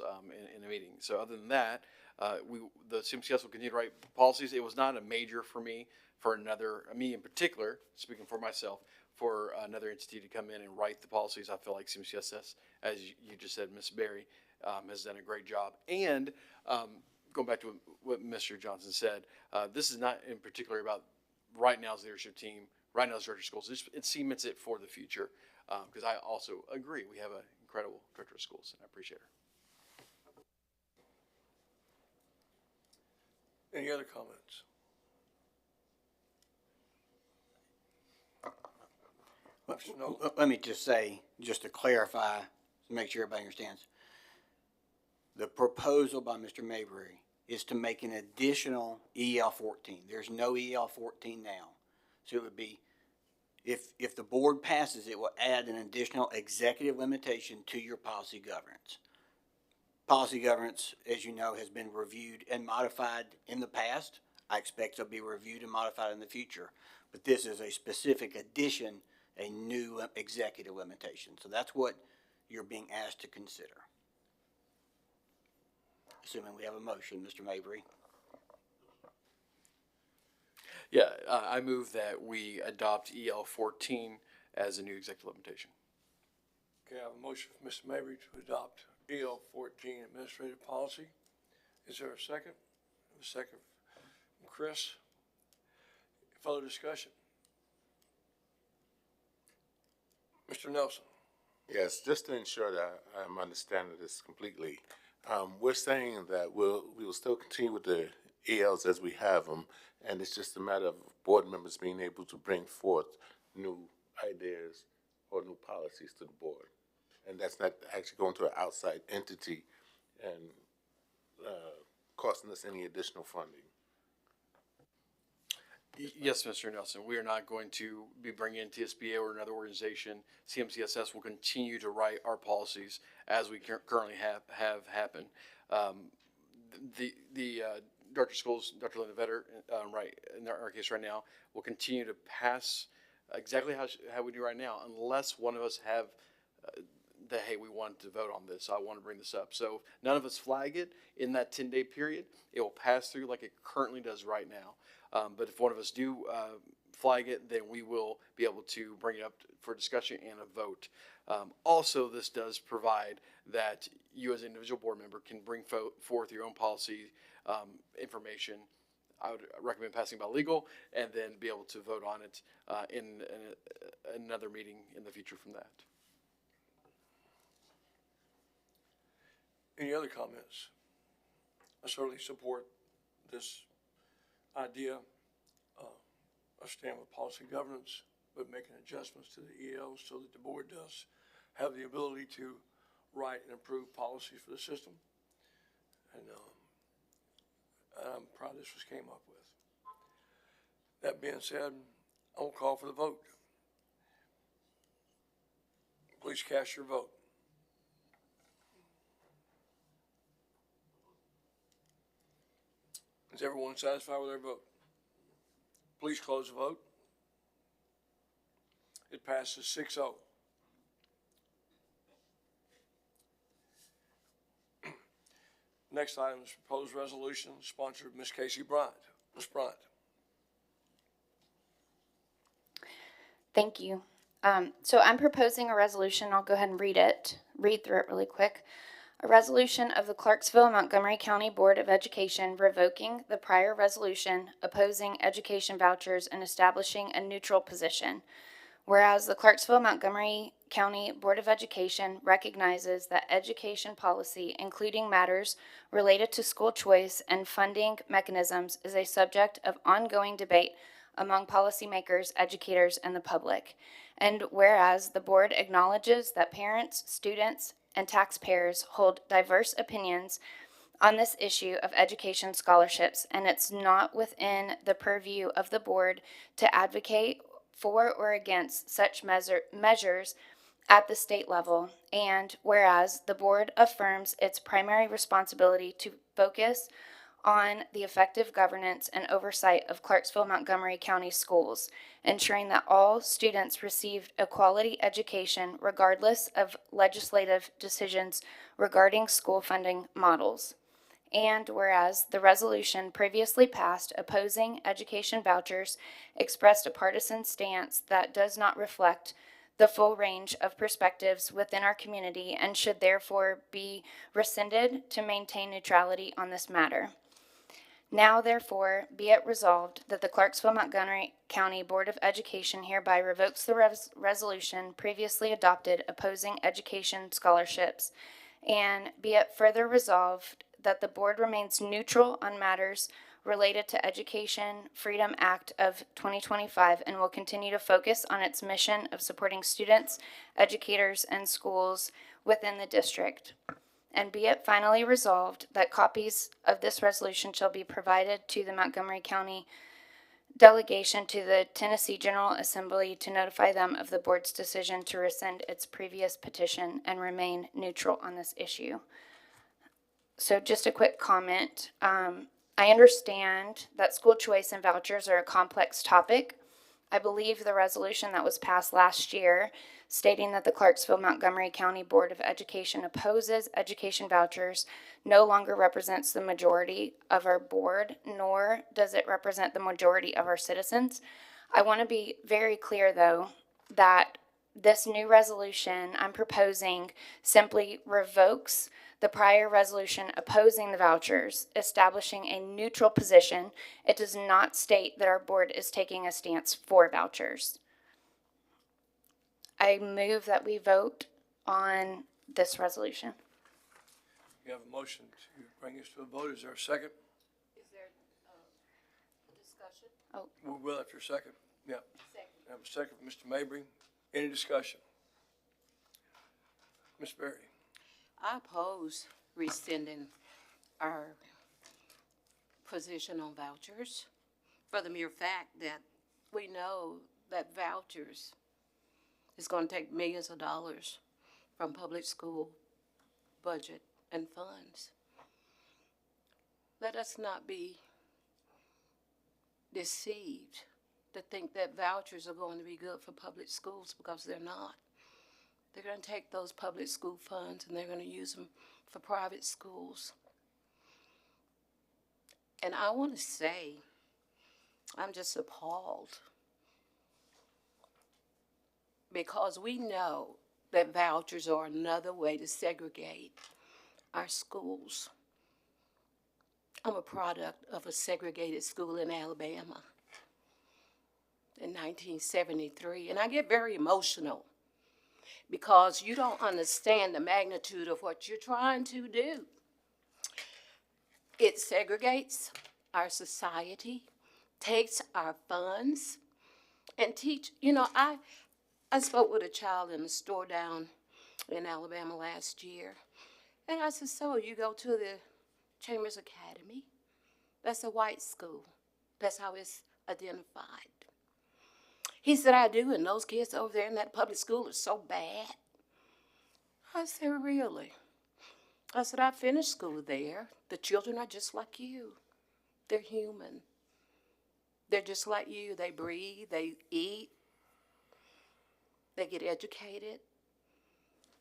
in a meeting. So other than that, the CMCS will continue to write policies. It was not a major for me, me in particular, speaking for myself, for another entity to come in and write the policies. I feel like CMCSS, as you just said, Ms. Berry, has done a great job. And going back to what Mr. Johnson said, this is not in particular about right now's leadership team, right now's director of schools. It cements it for the future, because I also agree we have an incredible director of schools, and I appreciate her. Any other comments? Mr. Nolan? Let me just say, just to clarify, to make sure everybody understands. The proposal by Mr. Mayberry is to make an additional EL 14. There's no EL 14 now. So it would be, if the board passes, it will add an additional executive limitation to your policy governance. Policy governance, as you know, has been reviewed and modified in the past. I expect it'll be reviewed and modified in the future. But this is a specific addition, a new executive limitation. So that's what you're being asked to consider. Assuming we have a motion, Mr. Mayberry. Yeah, I move that we adopt EL 14 as a new executive limitation. Okay, I have a motion from Mr. Mabry to adopt EL 14 administrative policy. Is there a second? A second from Chris. Further discussion? Mr. Nelson. Yes, just to ensure that I'm understanding this completely, we're saying that we will still continue with the ELs as we have them, and it's just a matter of board members being able to bring forth new ideas or new policies to the board. And that's not actually going to an outside entity and costing us any additional funding. Yes, Mr. Nelson, we are not going to be bringing in TSBA or another organization. CMCSS will continue to write our policies as we currently have happen. The director of schools, Dr. Linda Vetter, right, in our case right now, will continue to pass exactly how we do right now, unless one of us have that, hey, we want to vote on this, I want to bring this up. So none of us flag it in that 10-day period. It will pass through like it currently does right now. But if one of us do flag it, then we will be able to bring it up for discussion and a vote. Also, this does provide that you as an individual board member can bring forth your own policy information. I would recommend passing by legal and then be able to vote on it in another meeting in the future from that. Any other comments? I certainly support this idea of staying with policy governance, but making adjustments to the ELs so that the board does have the ability to write and approve policies for the system. And I'm proud this was came up with. That being said, I'll call for the vote. Please cast your vote. Is everyone satisfied with their vote? Please close the vote. It passes 6-0. Next item is proposed resolution sponsored by Ms. Casey Bryant. Ms. Bryant. Thank you. So I'm proposing a resolution. I'll go ahead and read through it really quick. A resolution of the Clarksville-Montgomery County Board of Education revoking the prior resolution opposing education vouchers and establishing a neutral position. Whereas the Clarksville-Montgomery County Board of Education recognizes that education policy, including matters related to school choice and funding mechanisms, is a subject of ongoing debate among policymakers, educators, and the public. And whereas the board acknowledges that parents, students, and taxpayers hold diverse opinions on this issue of education scholarships, and it's not within the purview of the board to advocate for or against such measures at the state level, and whereas the board affirms its primary responsibility to focus on the effective governance and oversight of Clarksville-Montgomery County schools, ensuring that all students receive a quality education regardless of legislative decisions regarding school funding models. And whereas the resolution previously passed opposing education vouchers expressed a partisan stance that does not reflect the full range of perspectives within our community and should therefore be rescinded to maintain neutrality on this matter. Now, therefore, be it resolved that the Clarksville-Montgomery County Board of Education hereby revokes the resolution previously adopted opposing education scholarships, and be it further resolved that the board remains neutral on matters related to Education Freedom Act of 2025 and will continue to focus on its mission of supporting students, educators, and schools within the district. And be it finally resolved that copies of this resolution shall be provided to the Montgomery County delegation to the Tennessee General Assembly to notify them of the board's decision to rescind its previous petition and remain neutral on this issue. So just a quick comment. I understand that school choice and vouchers are a complex topic. I believe the resolution that was passed last year stating that the Clarksville-Montgomery County Board of Education opposes education vouchers no longer represents the majority of our board, nor does it represent the majority of our citizens. I want to be very clear, though, that this new resolution I'm proposing simply revokes the prior resolution opposing the vouchers, establishing a neutral position. It does not state that our board is taking a stance for vouchers. I move that we vote on this resolution. You have a motion to bring us to a vote. Is there a second? Is there a discussion? We will after a second. Yeah. Second. I have a second from Mr. Mabry. Any discussion? Ms. Berry? I oppose rescinding our position on vouchers for the mere fact that we know that vouchers is going to take millions of dollars from public school budget and funds. Let us not be deceived to think that vouchers are going to be good for public schools, because they're not. They're going to take those public school funds and they're going to use them for private schools. And I want to say, I'm just appalled, because we know that vouchers are another way to segregate our schools. I'm a product of a segregated school in Alabama in 1973, and I get very emotional because you don't understand the magnitude of what you're trying to do. It segregates our society, takes our funds, and I spoke with a child in a store down in Alabama last year, and I said, so you go to the Chambers Academy? That's a white school. That's how it's identified. He said, I do, and those kids over there in that public school are so bad. I said, really? I said, I finished school there. The children are just like you. They're human. They're just like you. They breathe, they eat, they get educated.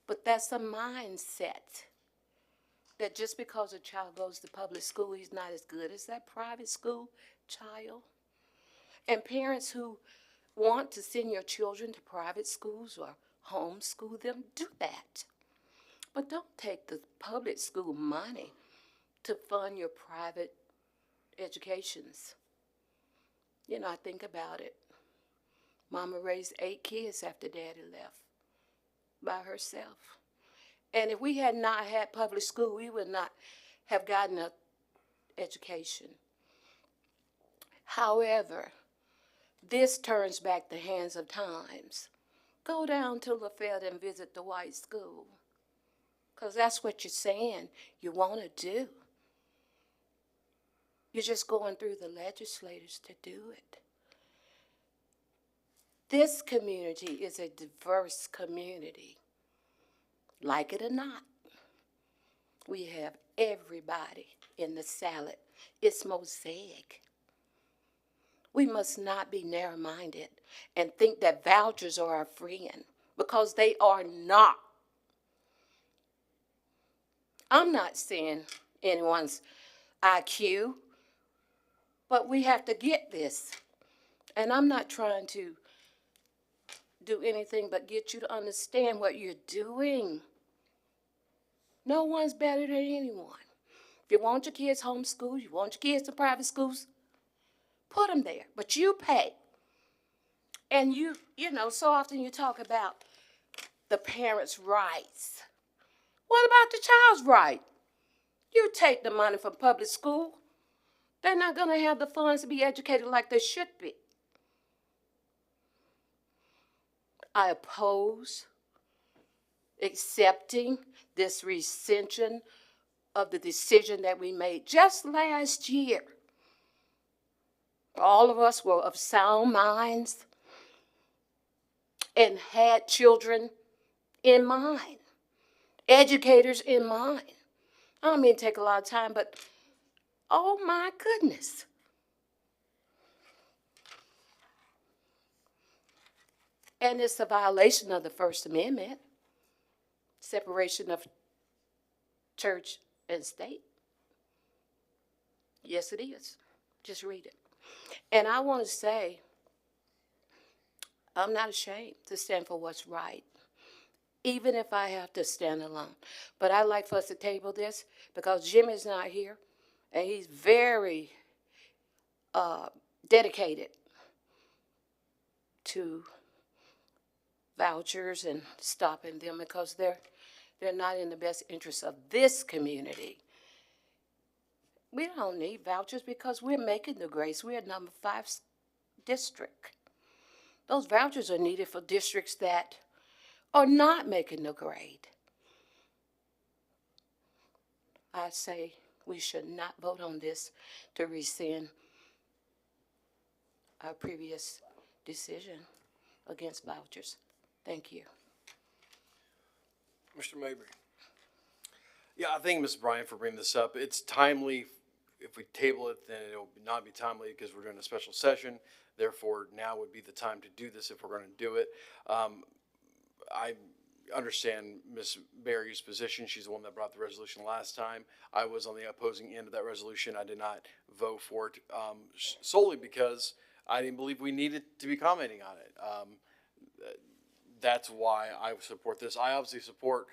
But that's a mindset that just because a child goes to public school, he's not as good as that private school child. And parents who want to send your children to private schools or homeschool them, do that. But don't take the public school money to fund your private educations. You know, I think about it. Mama raised 8 kids after Daddy left by herself. And if we had not had public school, we would not have gotten an education. However, this turns back the hands of times. Go down to Lafayette and visit the white school, because that's what you're saying you want to do. You're just going through the legislators to do it. This community is a diverse community. Like it or not, we have everybody in the salad. It's mosaic. We must not be narrow-minded and think that vouchers are our friend, because they are not. I'm not saying anyone's IQ, but we have to get this. And I'm not trying to do anything but get you to understand what you're doing. No one's better than anyone. If you want your kids homeschooled, you want your kids in private schools, put them there, but you pay. And you know, so often you talk about the parents' rights. What about the child's right? You take the money from public school, they're not going to have the funds to be educated like they should be. I oppose accepting this rescission of the decision that we made just last year. All of us were of sound minds and had children in mind, educators in mind. I don't mean to take a lot of time, but oh my goodness. And it's a violation of the First Amendment, separation of church and state. Yes, it is. Just read it. And I want to say, I'm not ashamed to stand for what's right, even if I have to stand alone. But I'd like for us to table this because Jimmy's not here, and he's very dedicated to vouchers and stopping them because they're not in the best interest of this community. We don't need vouchers because we're making the grades. We're number 5 district. Those vouchers are needed for districts that are not making the grade. I say we should not vote on this to rescind our previous decision against vouchers. Thank you. Mr. Mabry. Yeah, I thank Ms. Bryant for bringing this up. It's timely. If we table it, then it'll not be timely because we're doing a special session. Therefore, now would be the time to do this if we're going to do it. I understand Ms. Berry's position. She's the one that brought the resolution last time. I was on the opposing end of that resolution. I did not vote for it solely because I didn't believe we needed to be commenting on it. That's why I support this. I obviously support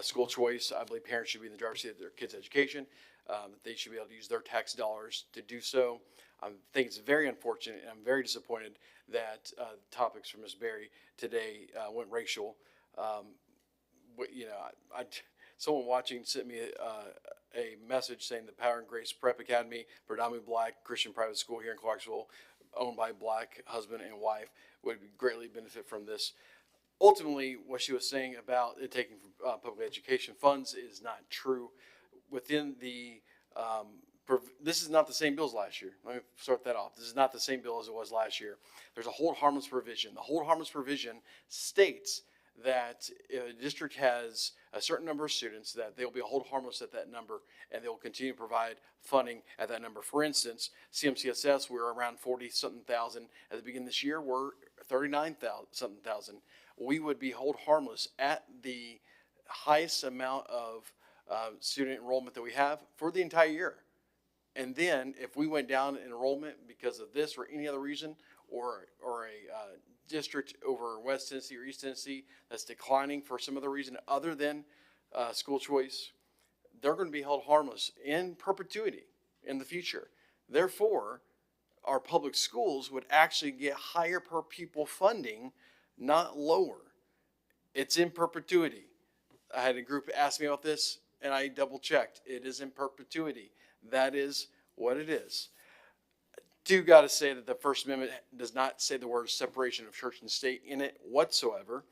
school choice. I believe parents should be in the driver's seat of their kids' education. That they should be able to use their tax dollars to do so. I think it's very unfortunate, and I'm very disappointed that topics from Ms. Berry today went racial. Someone watching sent me a message saying the Power and Grace Prep Academy, predominantly black Christian private school here in Clarksville, owned by a black husband and wife, would greatly benefit from this. Ultimately, what she was saying about it taking from public education funds is not true. Within the, this is not the same bill as last year. Let me start that off. This is not the same bill as it was last year. There's a hold harmless provision. The hold harmless provision states that if a district has a certain number of students, that they'll be hold harmless at that number, and they'll continue to provide funding at that number. For instance, CMCSS, we were around 40-something thousand. At the beginning of this year, we're 39-something thousand. We would be hold harmless at the highest amount of student enrollment that we have for the entire year. And then if we went down in enrollment because of this or any other reason, or a district over West Tennessee or East Tennessee that's declining for some other reason other than school choice, they're going to be held harmless in perpetuity in the future. Therefore, our public schools would actually get higher per pupil funding, not lower. It's in perpetuity. I had a group ask me about this, and I double checked. It is in perpetuity. That is what it is. Do got to say that the First Amendment does not say the word separation of church and state in it whatsoever.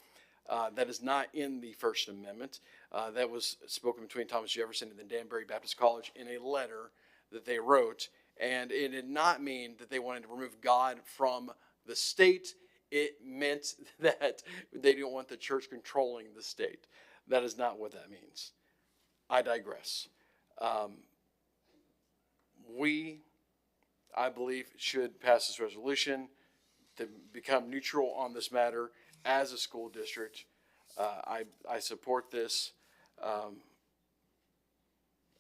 That is not in the First Amendment. That was spoken between Thomas Jefferson and the Danbury Baptist College in a letter that they wrote. And it did not mean that they wanted to remove God from the state. it meant that they didn't want the church controlling the state. That is not what that means. I digress. We, I believe, should pass this resolution to become neutral on this matter as a school district. I support this.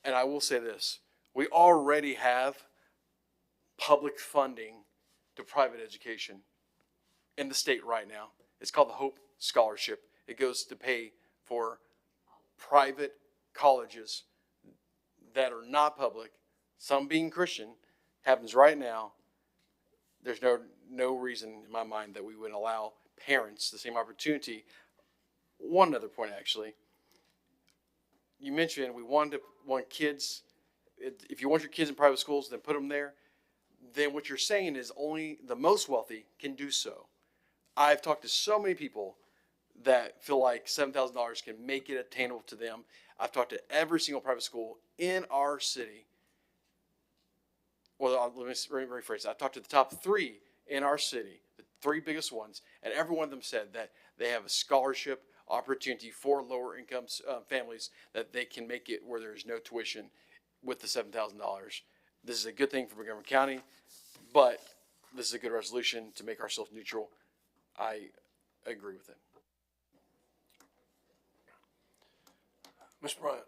And I will say this, we already have public funding to private education in the state right now. It's called the Hope Scholarship. It goes to pay for private colleges that are not public, some being Christian, happens right now. There's no reason in my mind that we would allow parents the same opportunity. One other point, actually. You mentioned we want kids, if you want your kids in private schools, then put them there. Then what you're saying is only the most wealthy can do so. I've talked to so many people that feel like $7,000 can make it attainable to them. I've talked to every single private school in our city. Well, let me rephrase that. I've talked to the top 3 in our city, the 3 biggest ones, and every one of them said that they have a scholarship opportunity for lower income families, that they can make it where there is no tuition with the $7,000. This is a good thing for Montgomery County, but this is a good resolution to make ourselves neutral. I agree with it. Ms. Bryant.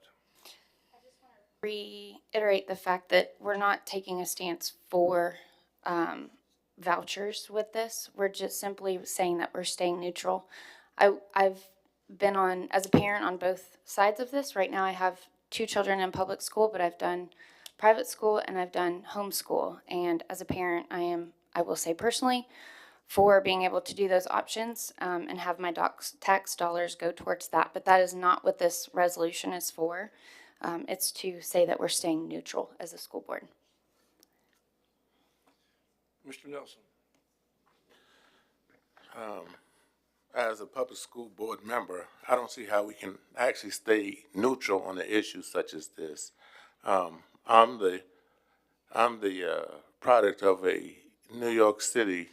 Reiterate the fact that we're not taking a stance for vouchers with this. We're just simply saying that we're staying neutral. I've been on, as a parent, on both sides of this. Right now I have 2 children in public school, but I've done private school and I've done homeschool. And as a parent, I will say personally, for being able to do those options and have my tax dollars go towards that. But that is not what this resolution is for. It's to say that we're staying neutral as a school board. Mr. Nelson. As a public school board member, I don't see how we can actually stay neutral on an issue such as this. I'm the product of a New York City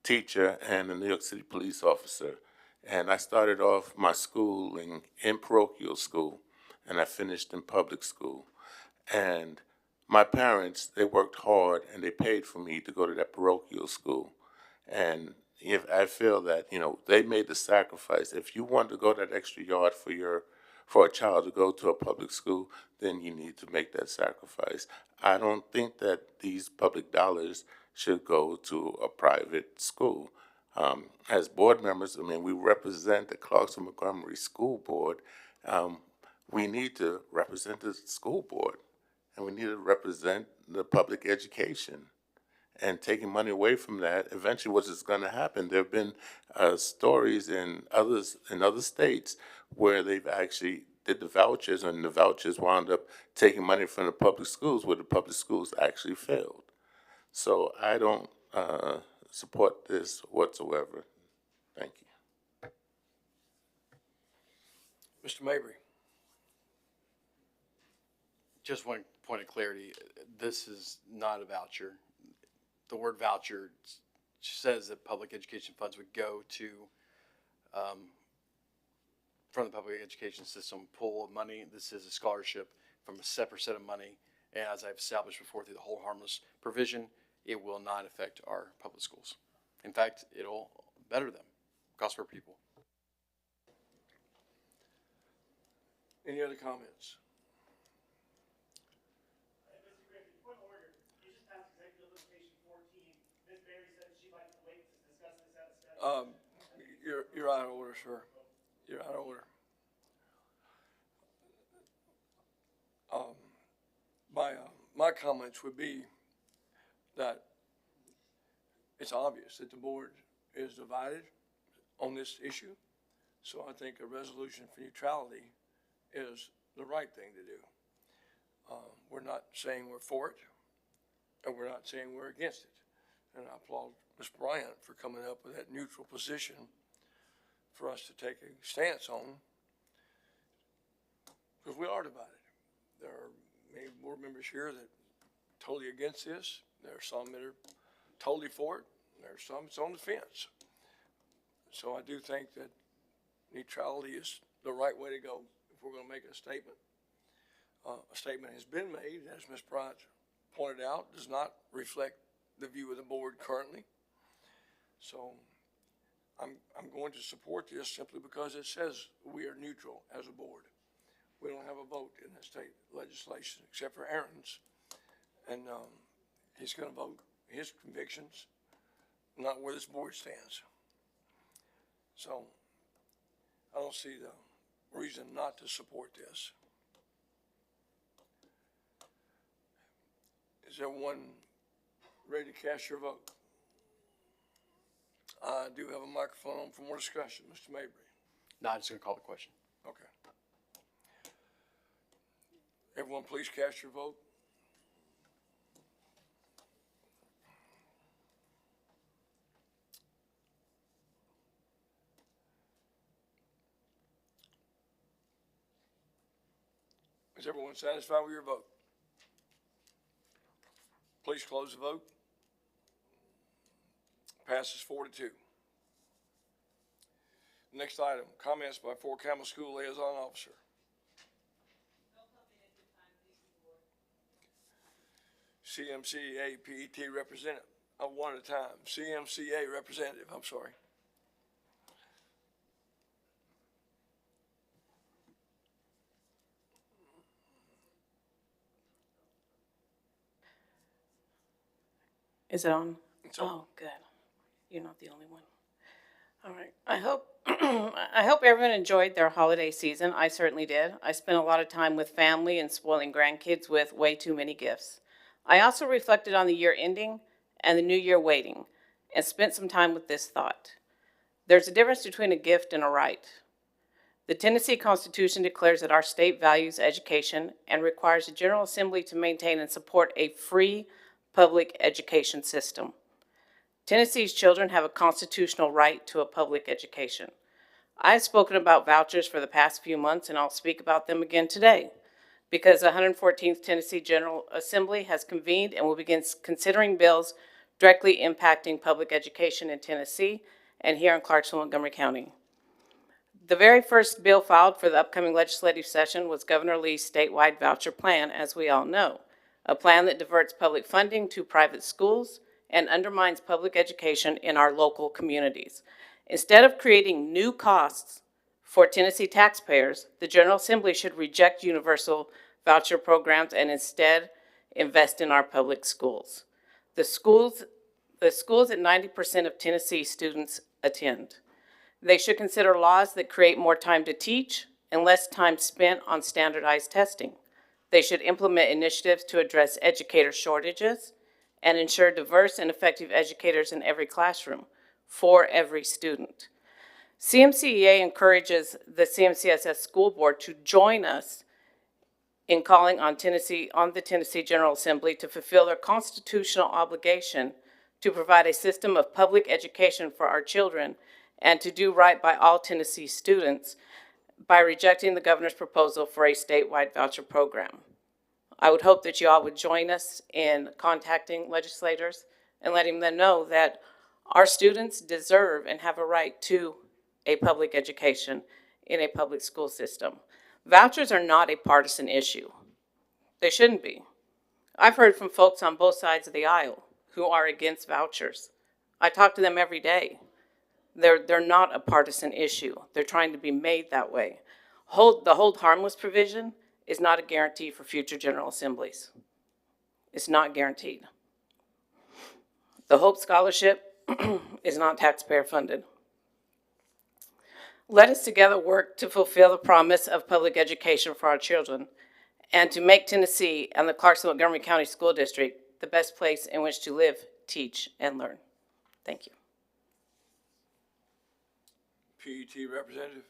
teacher and a New York City police officer, and I started off my schooling in parochial school, and I finished in public school. And my parents, they worked hard and they paid for me to go to that parochial school. And if I feel that, they made the sacrifice. If you want to go that extra yard for a child to go to a public school, then you need to make that sacrifice. I don't think that these public dollars should go to a private school. As board members, we represent the Clarksville-Montgomery School Board. We need to represent the school board, and we need to represent the public education. And taking money away from that, eventually what is going to happen? There have been stories in other states where they've actually did the vouchers, and the vouchers wound up taking money from the public schools, where the public schools actually failed. So I don't support this whatsoever. Thank you. Mr. Mabry. Just one point of clarity. This is not a voucher. The word voucher says that public education funds would go to, from the public education system pool of money. This is a scholarship from a separate set of money. And as I've established before through the hold harmless provision, it will not affect our public schools. In fact, it'll better them, cost per pupil. Any other comments? You're out of order, sir. You're out of order. My comments would be that it's obvious that the board is divided on this issue. So I think a resolution for neutrality is the right thing to do. We're not saying we're for it, and we're not saying we're against it. And I applaud Ms. Bryant for coming up with that neutral position for us to take a stance on, because we are divided. There are many board members here that are totally against this. There are some that are totally for it. There are some that's on the fence. So I do think that neutrality is the right way to go if we're gonna make a statement. A statement has been made, as Ms. Bryant pointed out, does not reflect the view of the board currently. So I'm going to support this simply because it says we are neutral as a board. We don't have a vote in the state legislation except for Aaron's. And he's gonna vote his convictions, not where this board stands. So I don't see the reason not to support this. Is everyone ready to cast your vote? I do have a microphone on for more discussion. Mr. Mabry. No, I'm just gonna call the question. Okay. Everyone please cast your vote. Is everyone satisfied with your vote? Please close the vote. Passes 4-2. Next item, comments by Fort Campbell School Liaison Officer. CMCA PET representative, one at a time. CMCA representative, I'm sorry. Is it on? It's on. Oh, good. You're not the only one. All right. I hope I hope everyone enjoyed their holiday season. I certainly did. I spent a lot of time with family and spoiling grandkids with way too many gifts. I also reflected on the year ending and the new year waiting and spent some time with this thought. There's a difference between a gift and a right. The Tennessee Constitution declares that our state values education and requires the General Assembly to maintain and support a free public education system. Tennessee's children have a constitutional right to a public education. I've spoken about vouchers for the past few months, and I'll speak about them again today, because the 114th Tennessee General Assembly has convened and will begin considering bills directly impacting public education in Tennessee and here in Clarksville-Montgomery County. The very first bill filed for the upcoming legislative session was Governor Lee's statewide voucher plan, as we all know, a plan that diverts public funding to private schools and undermines public education in our local communities. Instead of creating new costs for Tennessee taxpayers, the General Assembly should reject universal voucher programs and instead invest in our public schools. The schools that 90% of Tennessee students attend. They should consider laws that create more time to teach and less time spent on standardized testing. They should implement initiatives to address educator shortages and ensure diverse and effective educators in every classroom for every student. CMCEA encourages the CMCSS School Board to join us in calling on the Tennessee General Assembly to fulfill their constitutional obligation to provide a system of public education for our children and to do right by all Tennessee students by rejecting the governor's proposal for a statewide voucher program. I would hope that you all would join us in contacting legislators and letting them know that our students deserve and have a right to a public education in a public school system. Vouchers are not a partisan issue. They shouldn't be. I've heard from folks on both sides of the aisle who are against vouchers. I talk to them every day. They're not a partisan issue. They're trying to be made that way. The hold harmless provision is not a guarantee for future General Assemblies. It's not guaranteed. The Hope Scholarship is not taxpayer funded. Let us together work to fulfill the promise of public education for our children and to make Tennessee and the Clarksville-Montgomery County School District the best place in which to live, teach, and learn. Thank you. PET representative.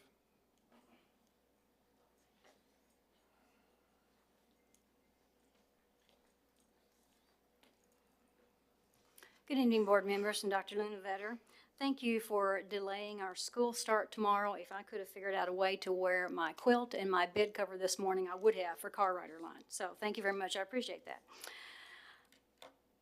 Good evening, board members and Dr. Luna Vetter. Thank you for delaying our school start tomorrow. If I could have figured out a way to wear my quilt and my bed cover this morning, I would have for car rider line. So thank you very much. I appreciate that.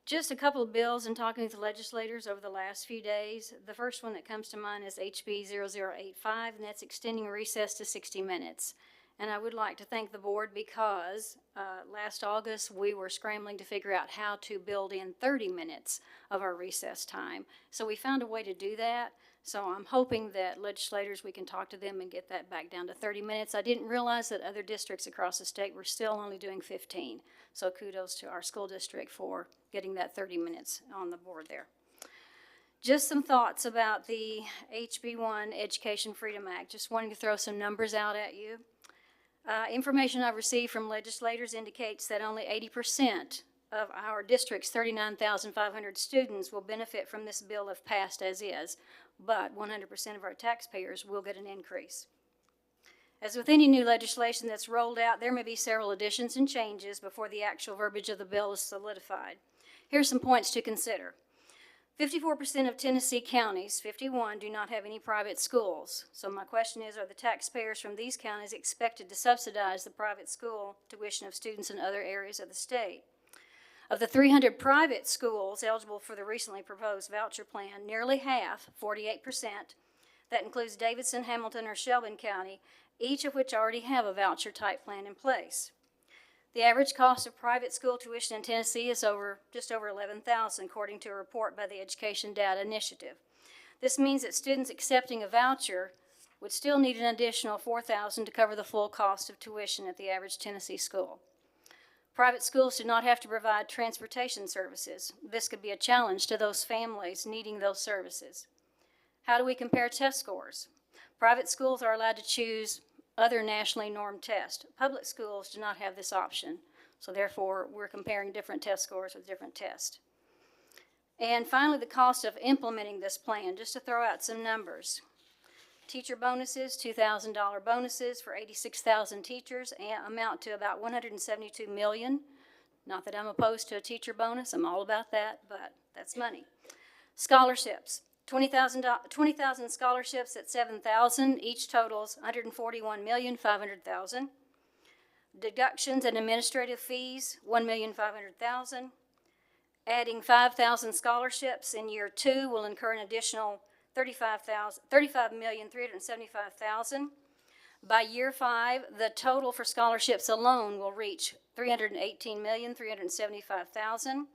Just a couple of bills and talking with the legislators over the last few days. The first one that comes to mind is HB 0085, and that's extending recess to 60 minutes. And I would like to thank the board because last August we were scrambling to figure out how to build in 30 minutes of our recess time. So we found a way to do that. So I'm hoping that legislators, we can talk to them and get that back down to 30 minutes. I didn't realize that other districts across the state were still only doing 15. So kudos to our school district for getting that 30 minutes on the board there. Just some thoughts about the HB1 Education Freedom Act. Just wanting to throw some numbers out at you. Information I've received from legislators indicates that only 80% of our district's 39,500 students will benefit from this bill if passed as is, but 100% of our taxpayers will get an increase. As with any new legislation that's rolled out, there may be several additions and changes before the actual verbiage of the bill is solidified. Here's some points to consider. 54% of Tennessee counties, 51, do not have any private schools. So my question is, are the taxpayers from these counties expected to subsidize the private school tuition of students in other areas of the state? Of the 300 private schools eligible for the recently proposed voucher plan, nearly half, 48%, that includes Davidson, Hamilton, or Shelby County, each of which already have a voucher type plan in place. The average cost of private school tuition in Tennessee is just over $11,000, according to a report by the Education Data Initiative. This means that students accepting a voucher would still need an additional $4,000 to cover the full cost of tuition at the average Tennessee school. Private schools do not have to provide transportation services. This could be a challenge to those families needing those services. How do we compare test scores? Private schools are allowed to choose other nationally normed tests. Public schools do not have this option, so therefore we're comparing different test scores with different tests. And finally, the cost of implementing this plan, just to throw out some numbers. Teacher bonuses, $2,000 bonuses for 86,000 teachers amount to about $172 million. Not that I'm opposed to a teacher bonus, I'm all about that, but that's money. Scholarships. 20,000 scholarships at 7,000, each totals $141,500,000. Deductions and administrative fees, $1,500,000. Adding 5,000 scholarships in year 2 will incur an additional $35,375,000. By year 5, the total for scholarships alone will reach $318,375,000.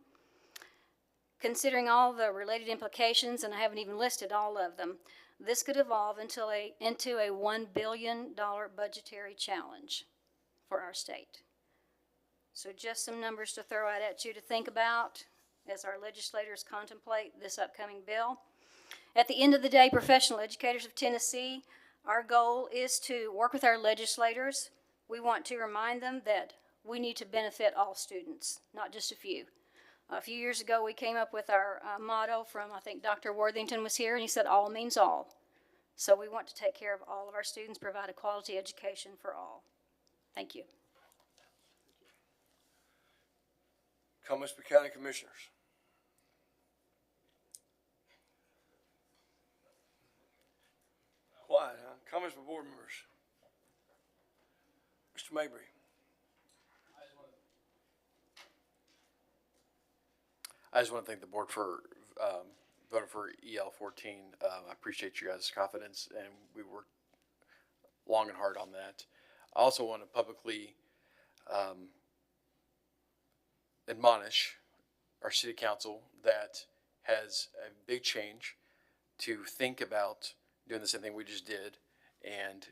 Considering all the related implications, and I haven't even listed all of them, this could evolve into a $1 billion budgetary challenge for our state. So just some numbers to throw out at you to think about as our legislators contemplate this upcoming bill. At the end of the day, professional educators of Tennessee, our goal is to work with our legislators. We want to remind them that we need to benefit all students, not just a few. A few years ago, we came up with our motto from, I think Dr. Worthington was here, and he said, all means all. So we want to take care of all of our students, provide a quality education for all. Thank you. Comments by county commissioners? Quiet, huh? Comments by board members? Mr. Mabry. I just want to thank the board for voting for EL 14. I appreciate you guys' confidence, and we worked long and hard on that. I also want to publicly admonish our city council that has a big change to think about doing the same thing we just did and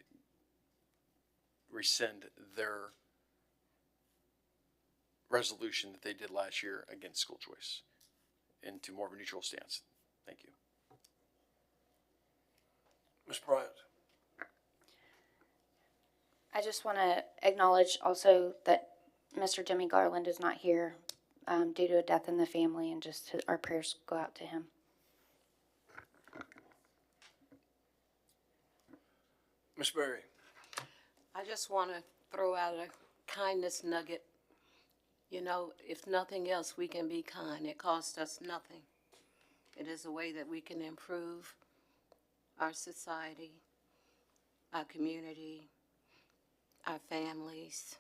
rescind their resolution that they did last year against school choice into more of a neutral stance. Thank you. Ms. Bryant. I just want to acknowledge also that Mr. Jimmy Garland is not here due to a death in the family, and just our prayers go out to him. Ms. Berry. I just want to throw out a kindness nugget. You know, if nothing else, we can be kind. It costs us nothing. It is a way that we can improve our society, our community, our families,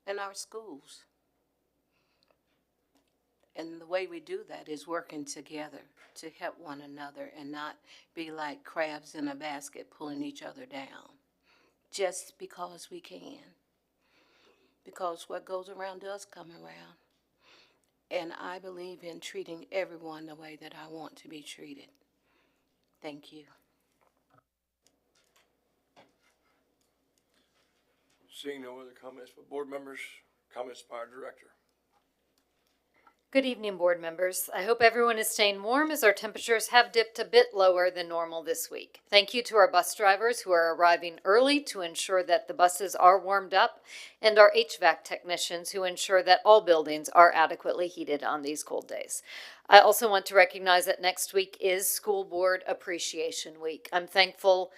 and our schools. And the way we do that is working together to help one another and not be like crabs in a basket pulling each other down just because we can. Because what goes around does come around. And I believe in treating everyone the way that I want to be treated. Thank you. Seeing no other comments by board members, comments by our director. Good evening, board members. I hope everyone is staying warm as our temperatures have dipped a bit lower than normal this week. Thank you to our bus drivers who are arriving early to ensure that the buses are warmed up, and our HVAC technicians who ensure that all buildings are adequately heated on these cold days. I also want to recognize that next week is School Board Appreciation Week. I'm thankful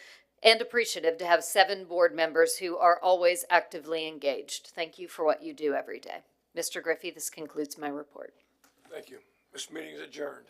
and appreciative to have 7 board members who are always actively engaged. Thank you for what you do every day. Mr. Griffey, this concludes my report. Thank you. This meeting is adjourned.